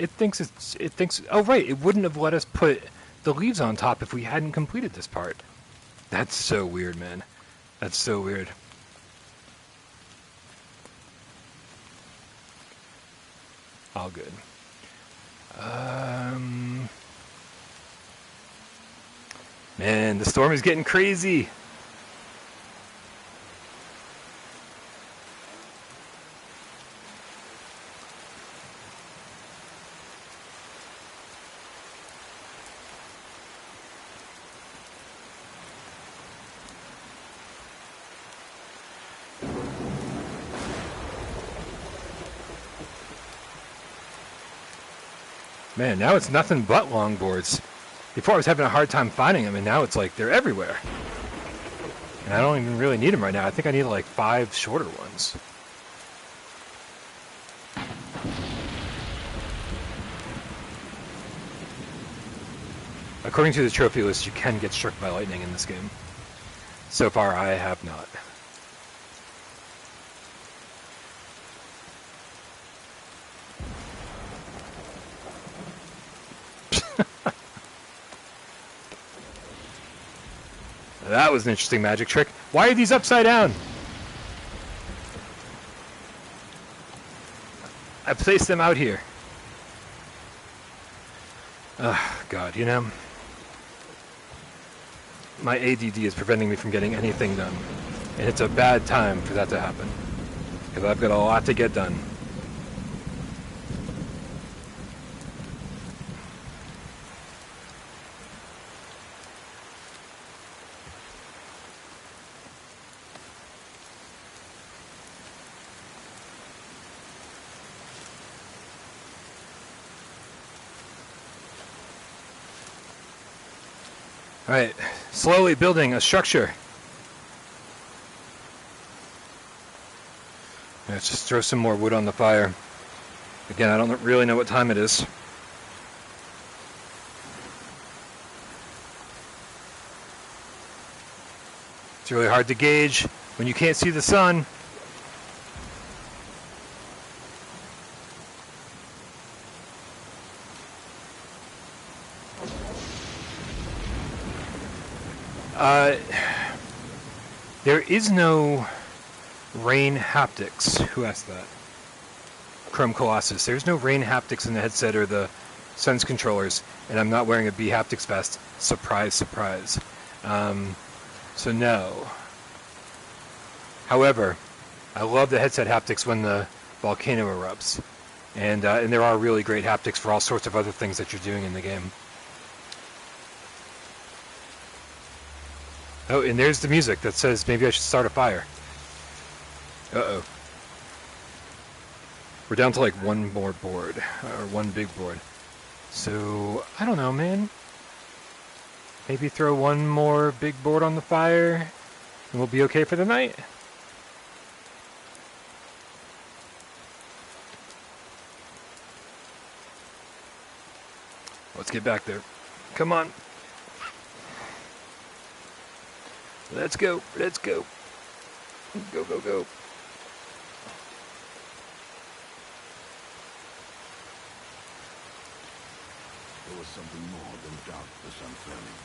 thinks, oh right, it wouldn't have let us put the leaves on top if we hadn't completed this part. That's so weird, man. That's so weird. All good. Man, the storm is getting crazy. Man, now it's nothing but longboards. Before I was having a hard time finding them, and now it's like they're everywhere. And I don't even really need them right now. I think I need like 5 shorter ones. According to the trophy list, you can get struck by lightning in this game. So far, I have not. That was an interesting magic trick. Why are these upside down? I placed them out here. Oh, God, you know, my ADD is preventing me from getting anything done. And it's a bad time for that to happen. Because I've got a lot to get done. Alright, slowly building a structure. Let's just throw some more wood on the fire. Again, I don't really know what time it is. It's really hard to gauge when you can't see the sun. There is no rain haptics. Who asked that? Chrome Colossus. There's no rain haptics in the headset or the Sense controllers, and I'm not wearing a B haptics vest. Surprise, surprise. So no. However, I love the headset haptics when the volcano erupts, and there are really great haptics for all sorts of other things that you're doing in the game. Oh, and there's the music that says maybe I should start a fire. Uh-oh. We're down to like one more board, or one big board. So, I don't know, man. Maybe throw one more big board on the fire, and we'll be okay for the night? Let's get back there. Come on. Let's go. Let's go. Go, go, go. There was something more than darkness unfurling.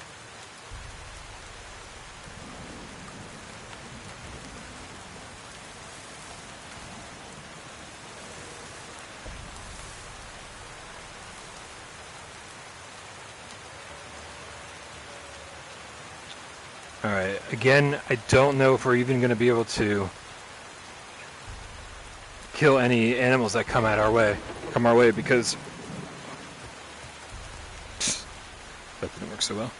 Alright, again, I don't know if we're even going to be able to kill any animals that come our way, because that didn't work so well.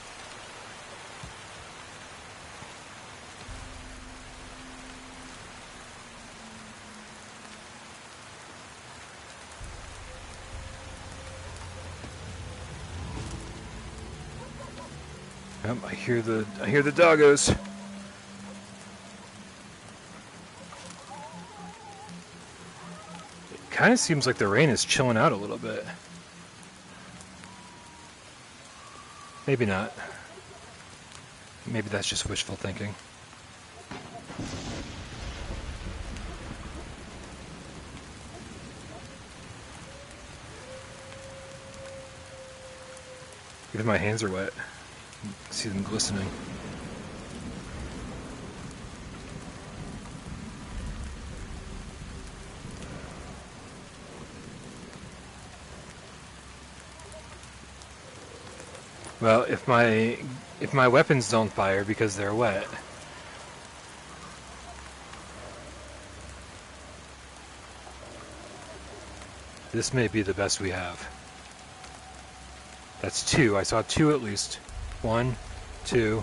I hear the doggos. It kind of seems like the rain is chilling out a little bit. Maybe not. Maybe that's just wishful thinking. Even my hands are wet. See them glistening. Well, if my weapons don't fire because they're wet, this may be the best we have. That's two. I saw two at least. 1, 2.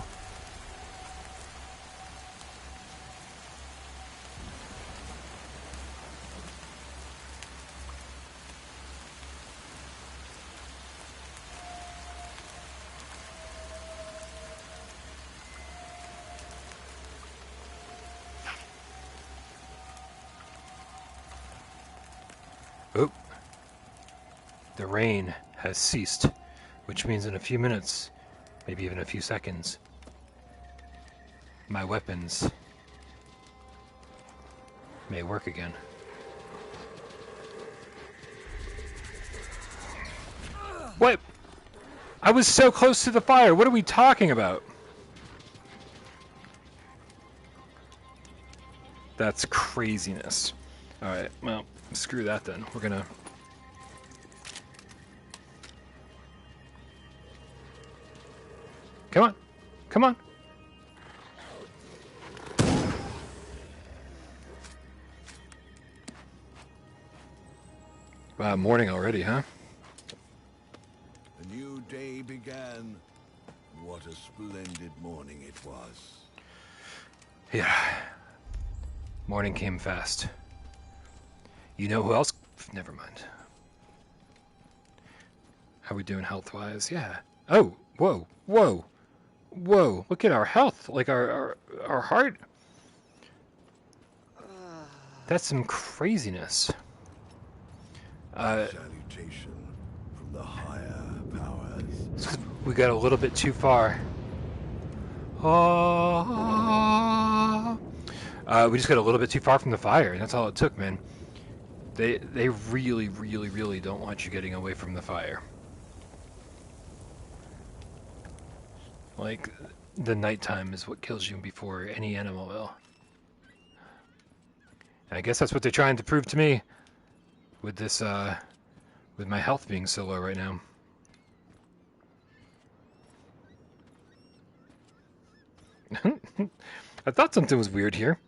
Oh, the rain has ceased, which means in a few minutes maybe even a few seconds, my weapons may work again. What? I was so close to the fire. What are we talking about? That's craziness. Alright, well, screw that then. We're gonna... Come on. Come on. Wow, morning already, huh? A new day began. What a splendid morning it was. Yeah. Morning came fast. You know who else? Never mind. How we doing health-wise? Yeah. Oh, whoa, whoa, whoa. Look at our health. Like our heart. That's some craziness. Salutation from the higher powers. We got a little bit too far. We just got a little bit too far from the fire, and that's all it took, man. They really, really, really don't want you getting away from the fire. Like, the nighttime is what kills you before any animal will. And I guess that's what they're trying to prove to me with this, with my health being so low right now. I thought something was weird here.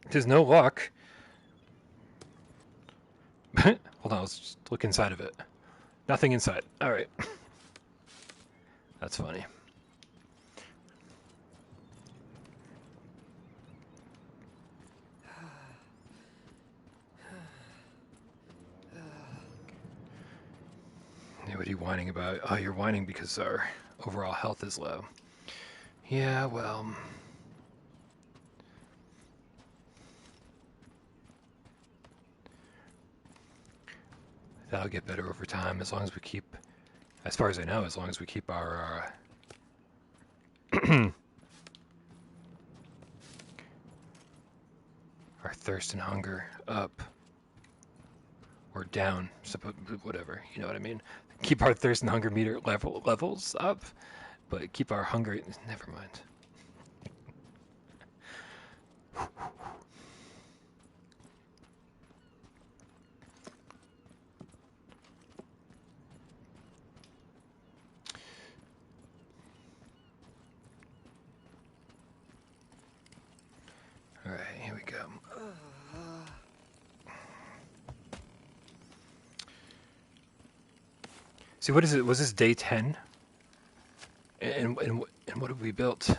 There's no luck. Hold on, let's just look inside of it. Nothing inside. Alright. That's funny. Yeah, what are you whining about? Oh, you're whining because our overall health is low. Yeah, well... That'll get better over time as long as we keep, as far as I know, as long as we keep our our thirst and hunger up or down, whatever, you know what I mean. Keep our thirst and hunger meter levels up, but keep our hunger. Never mind. All right, here we go. See, what is it? Was this day 10? And what have we built?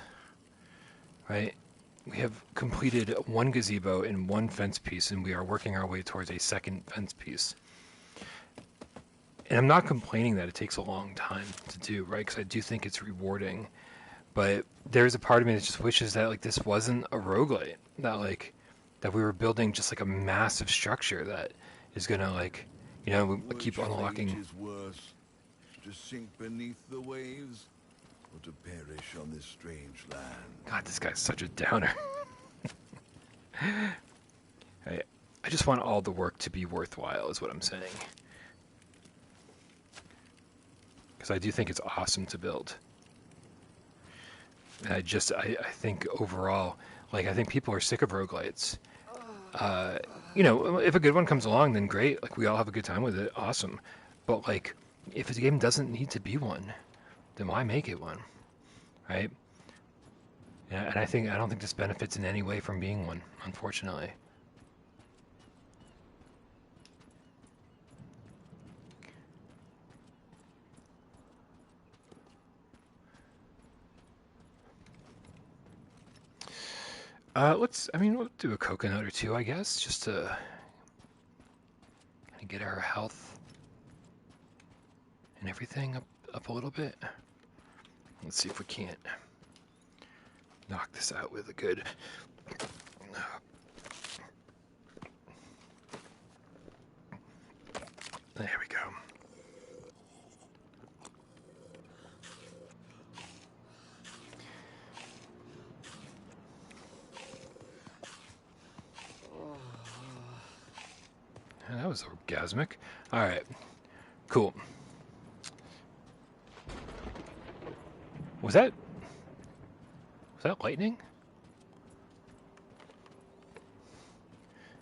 Right? We have completed one gazebo and one fence piece, and we are working our way towards a second fence piece. And I'm not complaining that it takes a long time to do, right? Because I do think it's rewarding. But there's a part of me that just wishes that, like, this wasn't a roguelite. That we were building just, like, a massive structure that is gonna, like, you know, keep unlocking. Which is worse, to sink beneath the waves, or to perish on this strange land? God, this guy's such a downer. I just want all the work to be worthwhile, is what I'm saying. Because I do think it's awesome to build. And I think overall, like, I think people are sick of roguelites. You know, if a good one comes along, then great. Like, we all have a good time with it. Awesome. But, like, if the game doesn't need to be one, then why make it one? Right? And I don't think this benefits in any way from being one, unfortunately. We'll do a coconut or two, I guess, just to kind of get our health and everything up a little bit. Let's see if we can't knock this out with a good... There we go. was orgasmic. Alright. Cool. Was that lightning?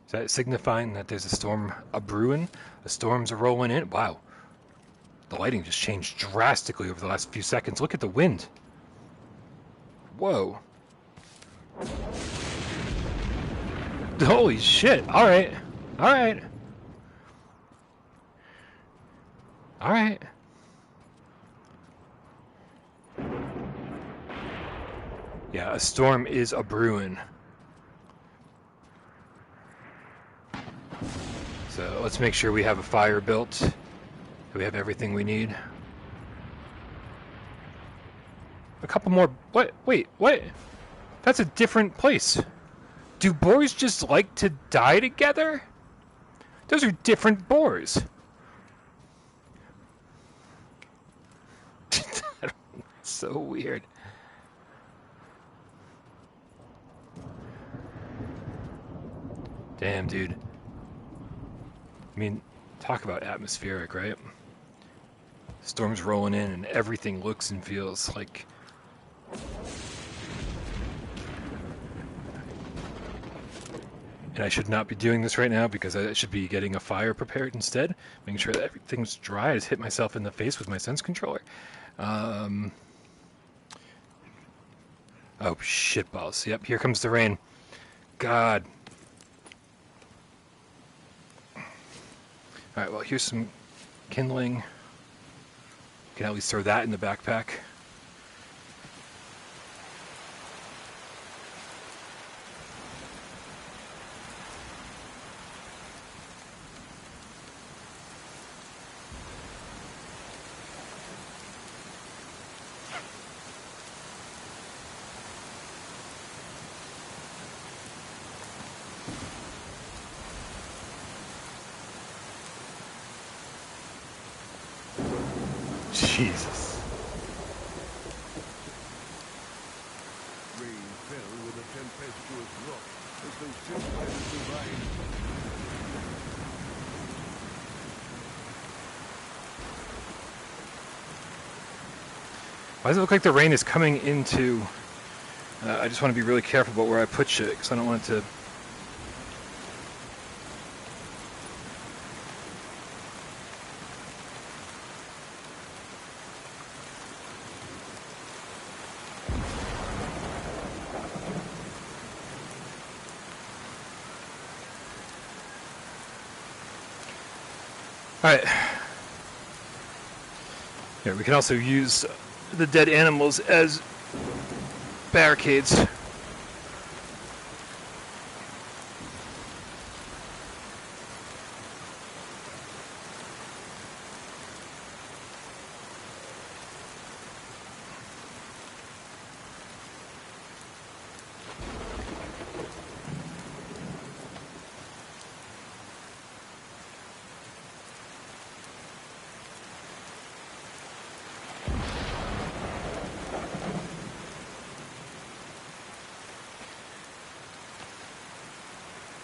Is that signifying that there's a storm a-brewing? The storms are rolling in? Wow. The lighting just changed drastically over the last few seconds. Look at the wind. Whoa. Holy shit. Alright. Alright. Alright. Yeah, a storm is a-brewing. So let's make sure we have a fire built. That we have everything we need. A couple more... What? Wait, what? That's a different place. Do boars just like to die together? Those are different boars. So weird. Damn, dude. I mean, talk about atmospheric, right? Storm's rolling in and everything looks and feels like... And I should not be doing this right now because I should be getting a fire prepared instead. Making sure that everything's dry. I just hit myself in the face with my sense controller. Oh, shitballs. Yep, here comes the rain. God. Alright, well, here's some kindling. You can at least throw that in the backpack. Jesus. Rain fell with a tempestuous rock as though sent by the divine. Why does it look like the rain is coming into... I just want to be really careful about where I put shit, because I don't want it to... Alright. Here, we can also use the dead animals as barricades.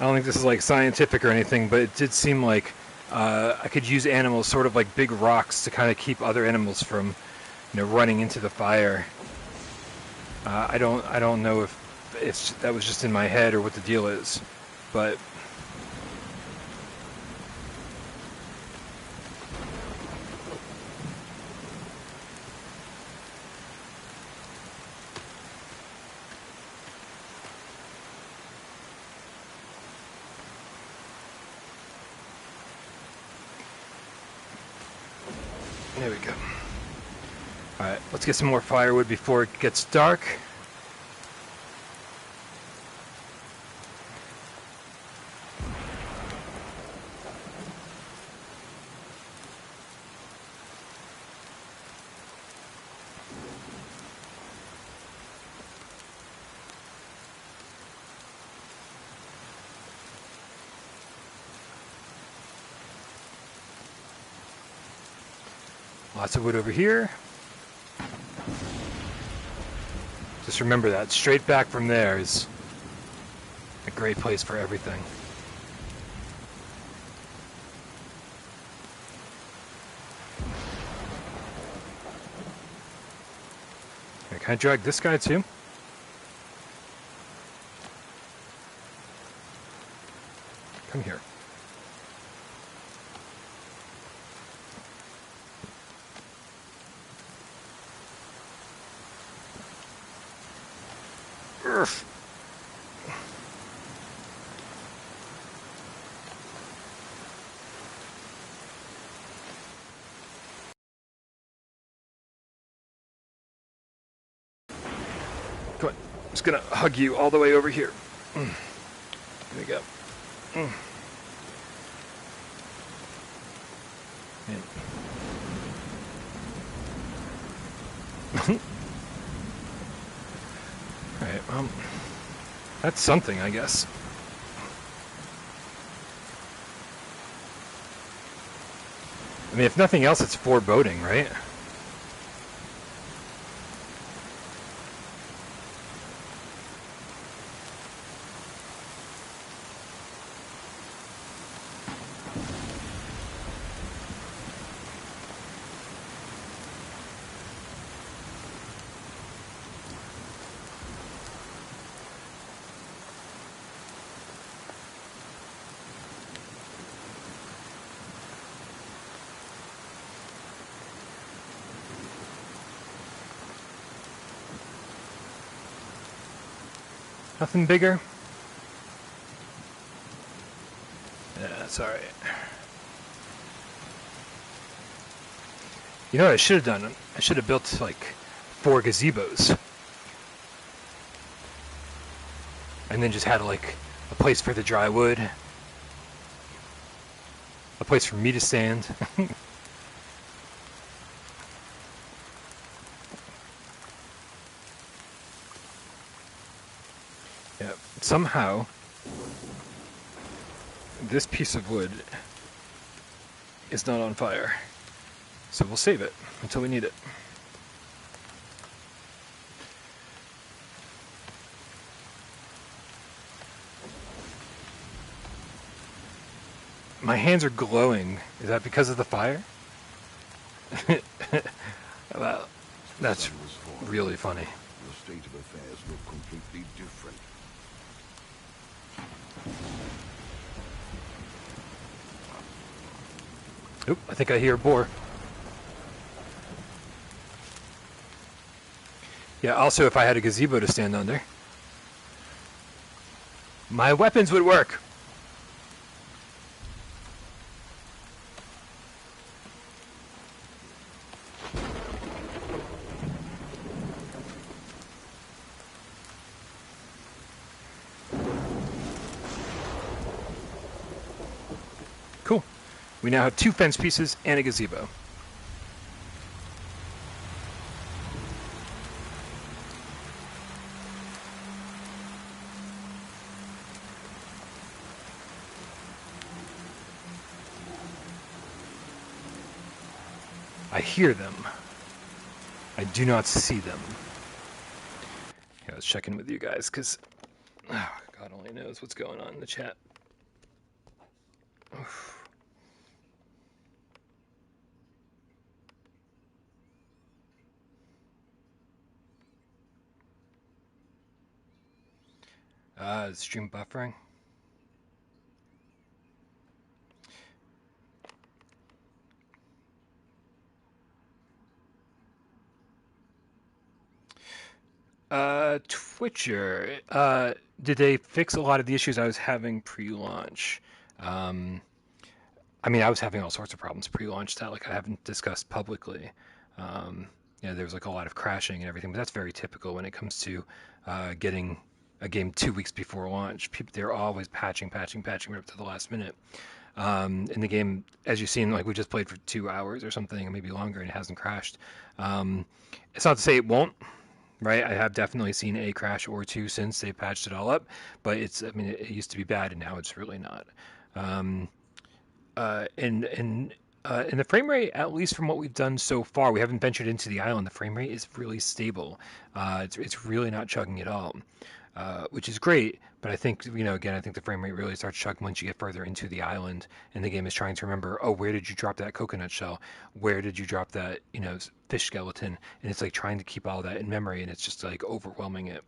I don't think this is like scientific or anything, but it did seem like I could use animals sort of like big rocks to kind of keep other animals from, running into the fire. I don't know if that was just in my head or what the deal is, but there we go. Alright, let's get some more firewood before it gets dark. Lots of wood over here. Just remember that. Straight back from there is a great place for everything. Can I drag this guy too? Come here. Urgh. Come on. I'm just gonna hug you all the way over here. There we go. Man. Alright, well, that's something, I guess. I mean, if nothing else, it's foreboding, right? Nothing bigger? Yeah, that's alright. You know what I should have done? I should have built, like, 4 gazebos. And then just had, like, a place for the dry wood. A place for me to stand. Yeah, somehow, this piece of wood is not on fire. So we'll save it until we need it. My hands are glowing. Is that because of the fire? Well, that's really funny. The state of affairs look completely different. Oop, I think I hear a boar. Yeah, also if I had a gazebo to stand under, my weapons would work. Cool. We now have 2 fence pieces and a gazebo. I hear them. I do not see them. Yeah, let's check in with you guys, because God only knows what's going on in the chat. Oof. Stream buffering. Twitcher, did they fix a lot of the issues I was having pre-launch? I mean, I was having all sorts of problems pre-launch that like I haven't discussed publicly. Yeah, there was like a lot of crashing and everything, but that's very typical when it comes to getting a game 2 weeks before launch. People, they're always patching right up to the last minute. In the game, as you've seen, like we just played for 2 hours or something, or maybe longer, and it hasn't crashed. It's not to say it won't. Right, I have definitely seen a crash or 2 since they patched it all up, but it's, I mean, it used to be bad and now it's really not. And the frame rate, at least from what we've done so far, we haven't ventured into the island. The frame rate is really stable. It's really not chugging at all. which is great. But I think, again, I think the frame rate really starts chugging once you get further into the island, and the game is trying to remember, oh, where did you drop that coconut shell? Where did you drop that, fish skeleton? And it's like trying to keep all that in memory, and it's just like overwhelming it.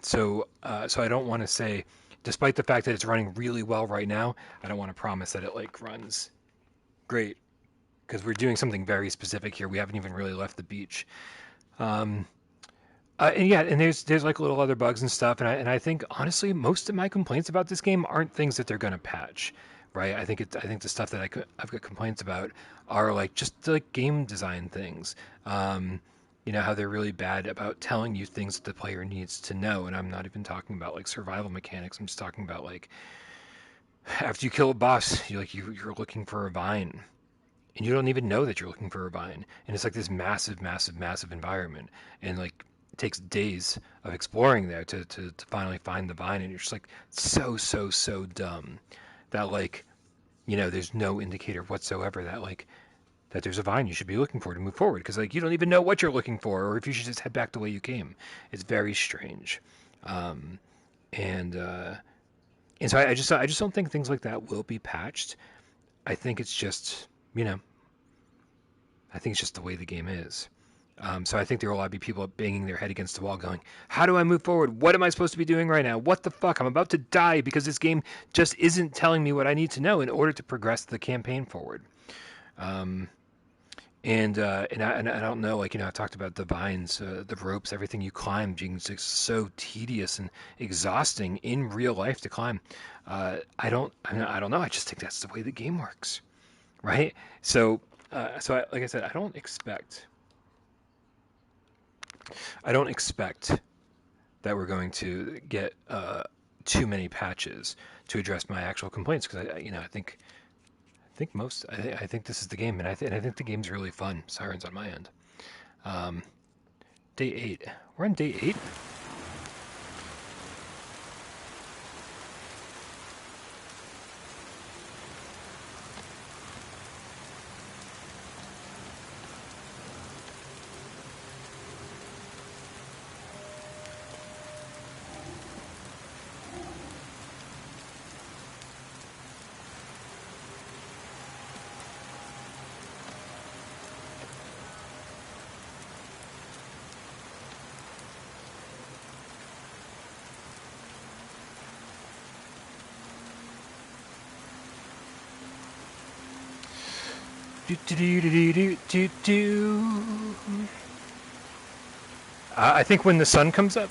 So I don't want to say, despite the fact that it's running really well right now, I don't want to promise that it like runs great, because we're doing something very specific here. We haven't even really left the beach. And there's like little other bugs and stuff, and I think honestly most of my complaints about this game aren't things that they're gonna patch, right? I think the stuff that I've got complaints about are like just like game design things. How they're really bad about telling you things that the player needs to know, and I'm not even talking about like survival mechanics. I'm just talking about like after you kill a boss, you're looking for a vine. And you don't even know that you're looking for a vine, and it's like this massive, massive, massive environment, and like it takes days of exploring there to finally find the vine, and you're just like so dumb that like there's no indicator whatsoever that like that there's a vine you should be looking for to move forward, because like you don't even know what you're looking for or if you should just head back the way you came. It's very strange. And so I just don't think things like that will be patched. I think it's just I think it's just the way the game is. So I think there will be people banging their head against the wall going, how do I move forward? What am I supposed to be doing right now? What the fuck? I'm about to die because this game just isn't telling me what I need to know in order to progress the campaign forward. And I don't know, like, I've talked about the vines, the ropes, everything you climb being so tedious and exhausting in real life to climb. I don't know. I just think that's the way the game works, right? So like I said, I don't expect that we're going to get too many patches to address my actual complaints, because I think this is the game, and I think the game's really fun. Sirens on my end. Day 8. We're on day 8. I think when the sun comes up,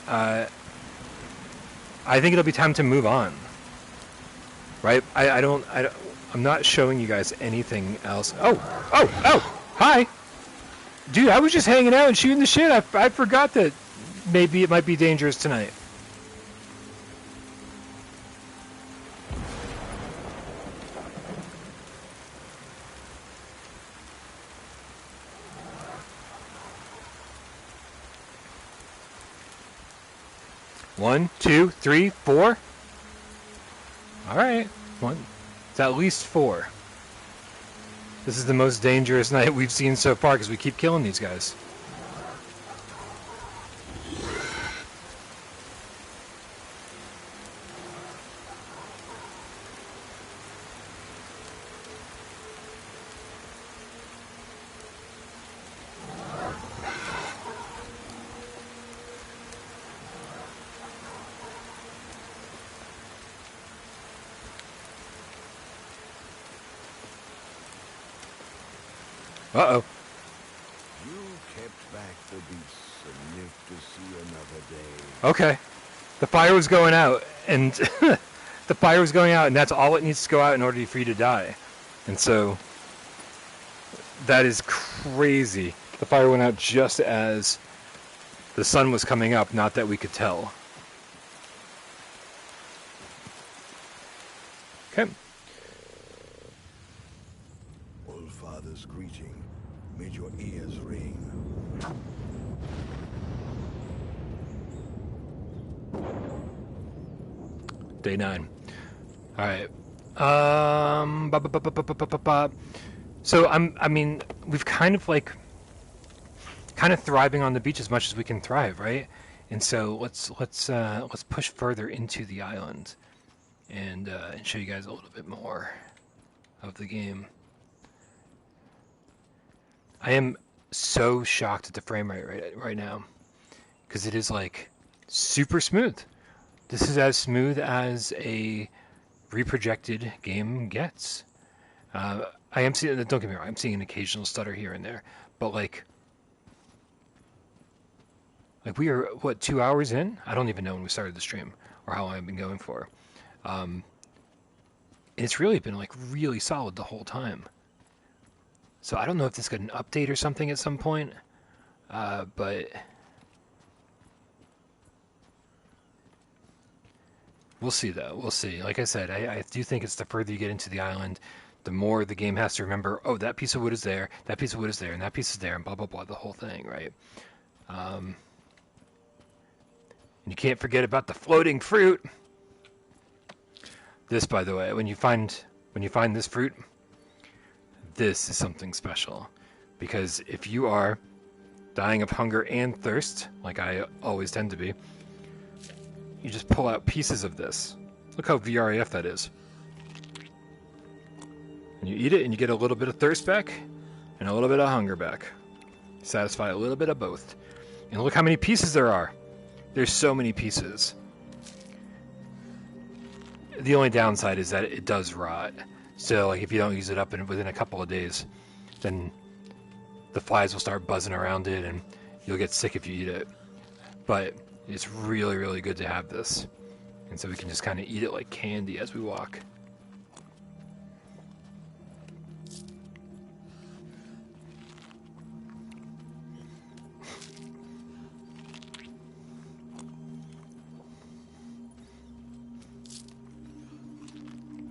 I think it'll be time to move on. Right? I'm not showing you guys anything else. Oh! Hi! Dude, I was just hanging out and shooting the shit. I forgot that maybe it might be dangerous tonight. One, two, three, four. All right, it's at least 4. This is the most dangerous night we've seen so far because we keep killing these guys. Uh-oh. You kept back the beasts and lived to see another day. Okay. The fire was going out, and that's all it needs to go out in order for you to die. And so that is crazy. The fire went out just as the sun was coming up, not that we could tell. Okay. Father's greeting made your ears ring. Day 9. All right. So we've kind of thriving on the beach as much as we can thrive, right? And so let's push further into the island and show you guys a little bit more of the game. I am so shocked at the frame rate right now because it is like super smooth. This is as smooth as a reprojected game gets. I am seeing, don't get me wrong, I'm seeing an occasional stutter here and there, but like we are, what, 2 hours in? I don't even know when we started the stream or how long I've been going for. It's really been like really solid the whole time. So I don't know if this got an update or something at some point, but we'll see though. We'll see. Like I said, I do think it's the further you get into the island, the more the game has to remember, oh, that piece of wood is there, that piece of wood is there, and that piece is there, and blah, blah, blah, the whole thing, right? And you can't forget about the floating fruit. This, by the way, when you find this fruit, this is something special. Because if you are dying of hunger and thirst, like I always tend to be, you just pull out pieces of this. Look how VRAF that is. And you eat it and you get a little bit of thirst back and a little bit of hunger back. Satisfy a little bit of both. And look how many pieces there are. There's so many pieces. The only downside is that it does rot. So like if you don't use it up within a couple of days, then the flies will start buzzing around it and you'll get sick if you eat it. But it's really, really good to have this. And so we can just kind of eat it like candy as we walk.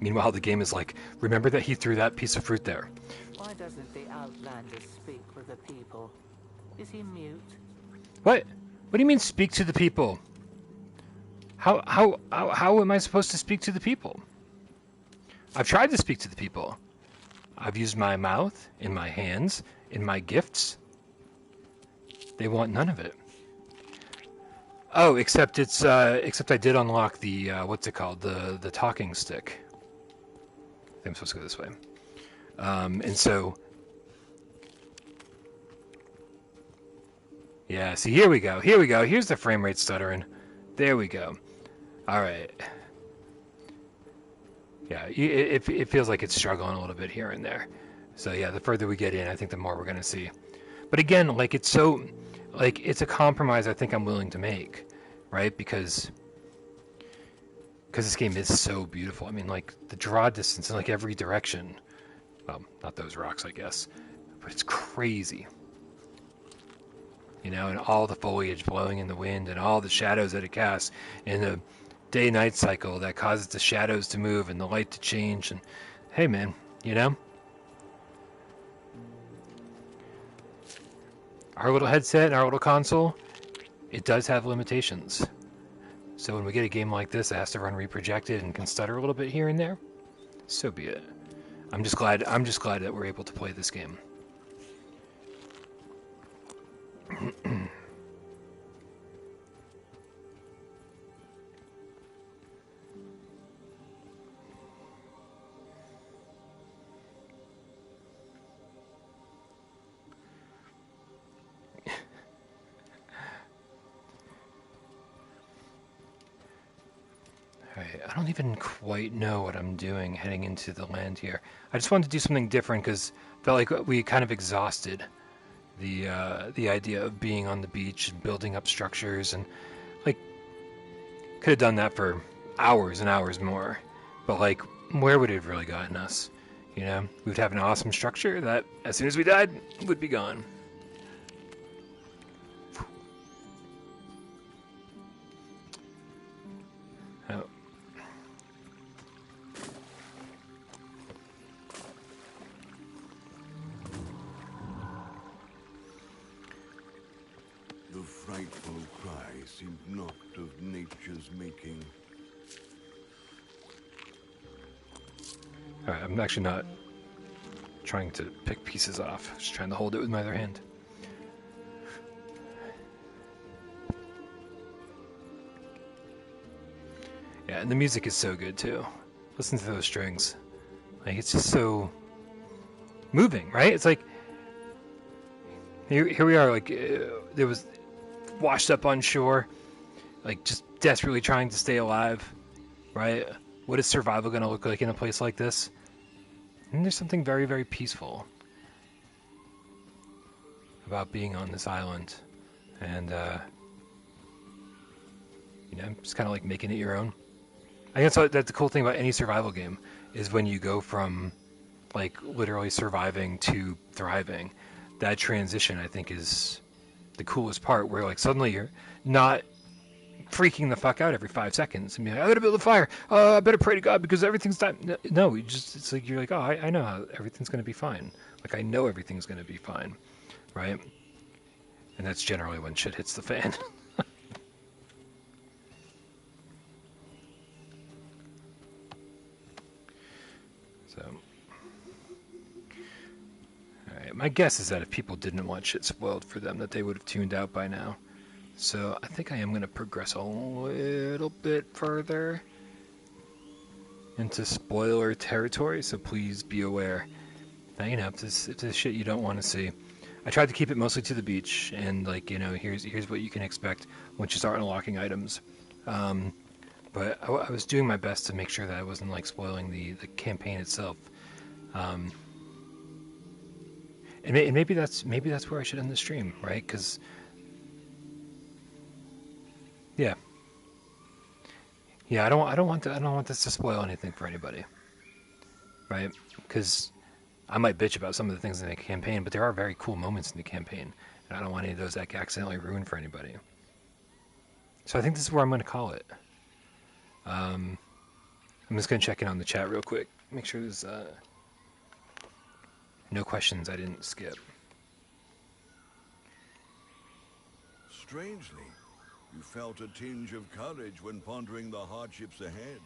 Meanwhile, the game is like, remember that he threw that piece of fruit there. Why doesn't the Outlander speak with the people? Is he mute? What? What do you mean speak to the people? How am I supposed to speak to the people? I've tried to speak to the people. I've used my mouth, in my hands, in my gifts. They want none of it. Oh, except I did unlock the what's it called? The talking stick. I think I'm supposed to go this way. And so, yeah, see, here we go. Here's the frame rate stuttering. There we go. All right. Yeah, it feels like it's struggling a little bit here and there. So yeah, the further we get in, I think the more we're going to see. But again, like it's a compromise I think I'm willing to make, right? Because this game is so beautiful. I mean, like the draw distance in like every direction. Well, not those rocks, I guess, but it's crazy. You know, and all the foliage blowing in the wind and all the shadows that it casts in the day-night cycle that causes the shadows to move and the light to change. And hey, man, you know, our little headset and our little console, it does have limitations. So when we get a game like this that has to run reprojected and can stutter a little bit here and there, so be it. I'm just glad that we're able to play this game. I don't even quite know what I'm doing heading into the land here. I just wanted to do something different because I felt like we kind of exhausted the idea of being on the beach and building up structures, and like could have done that for hours and hours more. But like, where would it have really gotten us? You know, we would have an awesome structure that as soon as we died would be gone. Oh. The frightful cry seemed not of nature's making. Alright, I'm actually not trying to pick pieces off. Just trying to hold it with my other hand. Yeah, and the music is so good too. Listen to those strings. Like, it's just so moving, right? It's like here we are, like there was washed up on shore, like just desperately trying to stay alive, right? What is survival going to look like in a place like this? And there's something very, very peaceful about being on this island, and just kind of like making it your own. I guess that's the cool thing about any survival game is when you go from like literally surviving to thriving. That transition, I think, is the coolest part. Where like suddenly you're not freaking the fuck out every 5 seconds and be like, I gotta build a fire. I better pray to God because everything's done. No, it's like you're like, oh, I know how everything's gonna be fine. Like I know everything's gonna be fine, right? And that's generally when shit hits the fan. So, alright, my guess is that if people didn't want shit spoiled for them, that they would have tuned out by now. So I think I am going to progress a little bit further into spoiler territory, so please be aware. Now, if this shit you don't want to see. I tried to keep it mostly to the beach, and like, here's what you can expect once you start unlocking items. But I was doing my best to make sure that I wasn't like spoiling the campaign itself. And maybe that's where I should end the stream, right? Because yeah, I don't want this to spoil anything for anybody, right? Because I might bitch about some of the things in the campaign, but there are very cool moments in the campaign, and I don't want any of those that accidentally ruined for anybody. So I think this is where I'm going to call it. I'm just going to check in on the chat real quick. Make sure there's no questions I didn't skip. Strangely, you felt a tinge of courage when pondering the hardships ahead.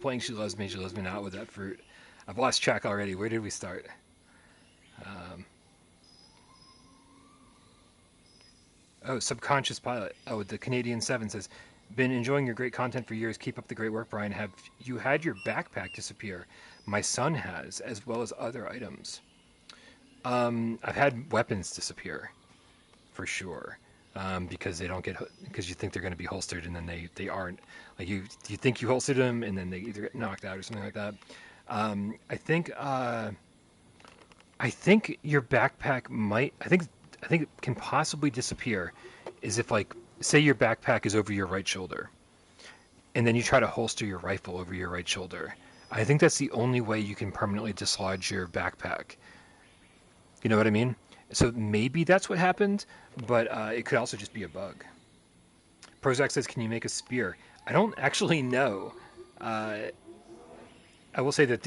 Playing She Loves Me Not with that fruit. I've lost track already. Where did we start? Subconscious Pilot. Oh, the Canadian 7 says, been enjoying your great content for years. Keep up the great work, Brian. Have you had your backpack disappear? My son has, as well as other items. I've had weapons disappear, for sure, because they don't because you think they're going to be holstered and then they aren't. Like you think you holstered them and then they either get knocked out or something like that. I think your backpack might. I think it can possibly disappear, is if like say your backpack is over your right shoulder, and then you try to holster your rifle over your right shoulder. I think that's the only way you can permanently dislodge your backpack. You know what I mean? So maybe that's what happened, but it could also just be a bug. Prozac says, can you make a spear? I don't actually know. I will say that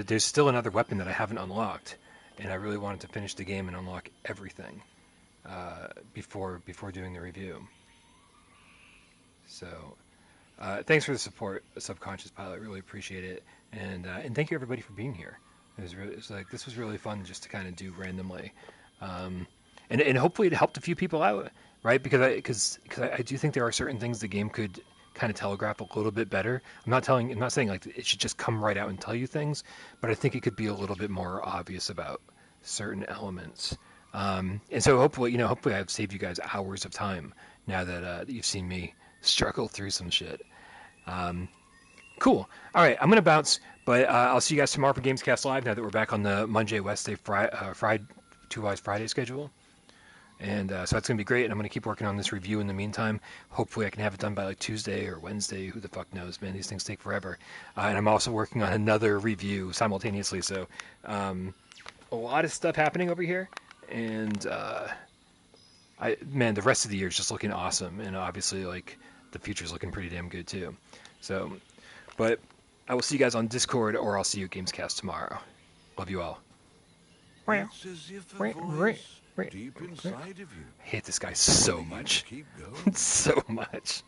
there's still another weapon that I haven't unlocked, and I really wanted to finish the game and unlock everything before doing the review. So thanks for the support, Subconscious Pilot. Really appreciate it, and thank you everybody for being here. This was really fun just to kind of do randomly, and hopefully it helped a few people out, right? Because I do think there are certain things the game could kind of telegraph a little bit better. I'm not saying like it should just come right out and tell you things, but I think it could be a little bit more obvious about certain elements. And so hopefully I've saved you guys hours of time now that you've seen me struggle through some shit. Cool. All right, I'm gonna bounce, but I'll see you guys tomorrow for Gamescast Live. Now that we're back on the Monday, Wednesday, Friday, Two Wise Friday schedule, and so that's gonna be great. And I'm gonna keep working on this review in the meantime. Hopefully, I can have it done by like Tuesday or Wednesday. Who the fuck knows, man? These things take forever. And I'm also working on another review simultaneously. So a lot of stuff happening over here, and the rest of the year is just looking awesome, and obviously like the future's looking pretty damn good too. So. But I will see you guys on Discord, or I'll see you at Gamescast tomorrow. Love you all. It's as if a voice deep inside of you. I hate this guy so much. Keep going. So much.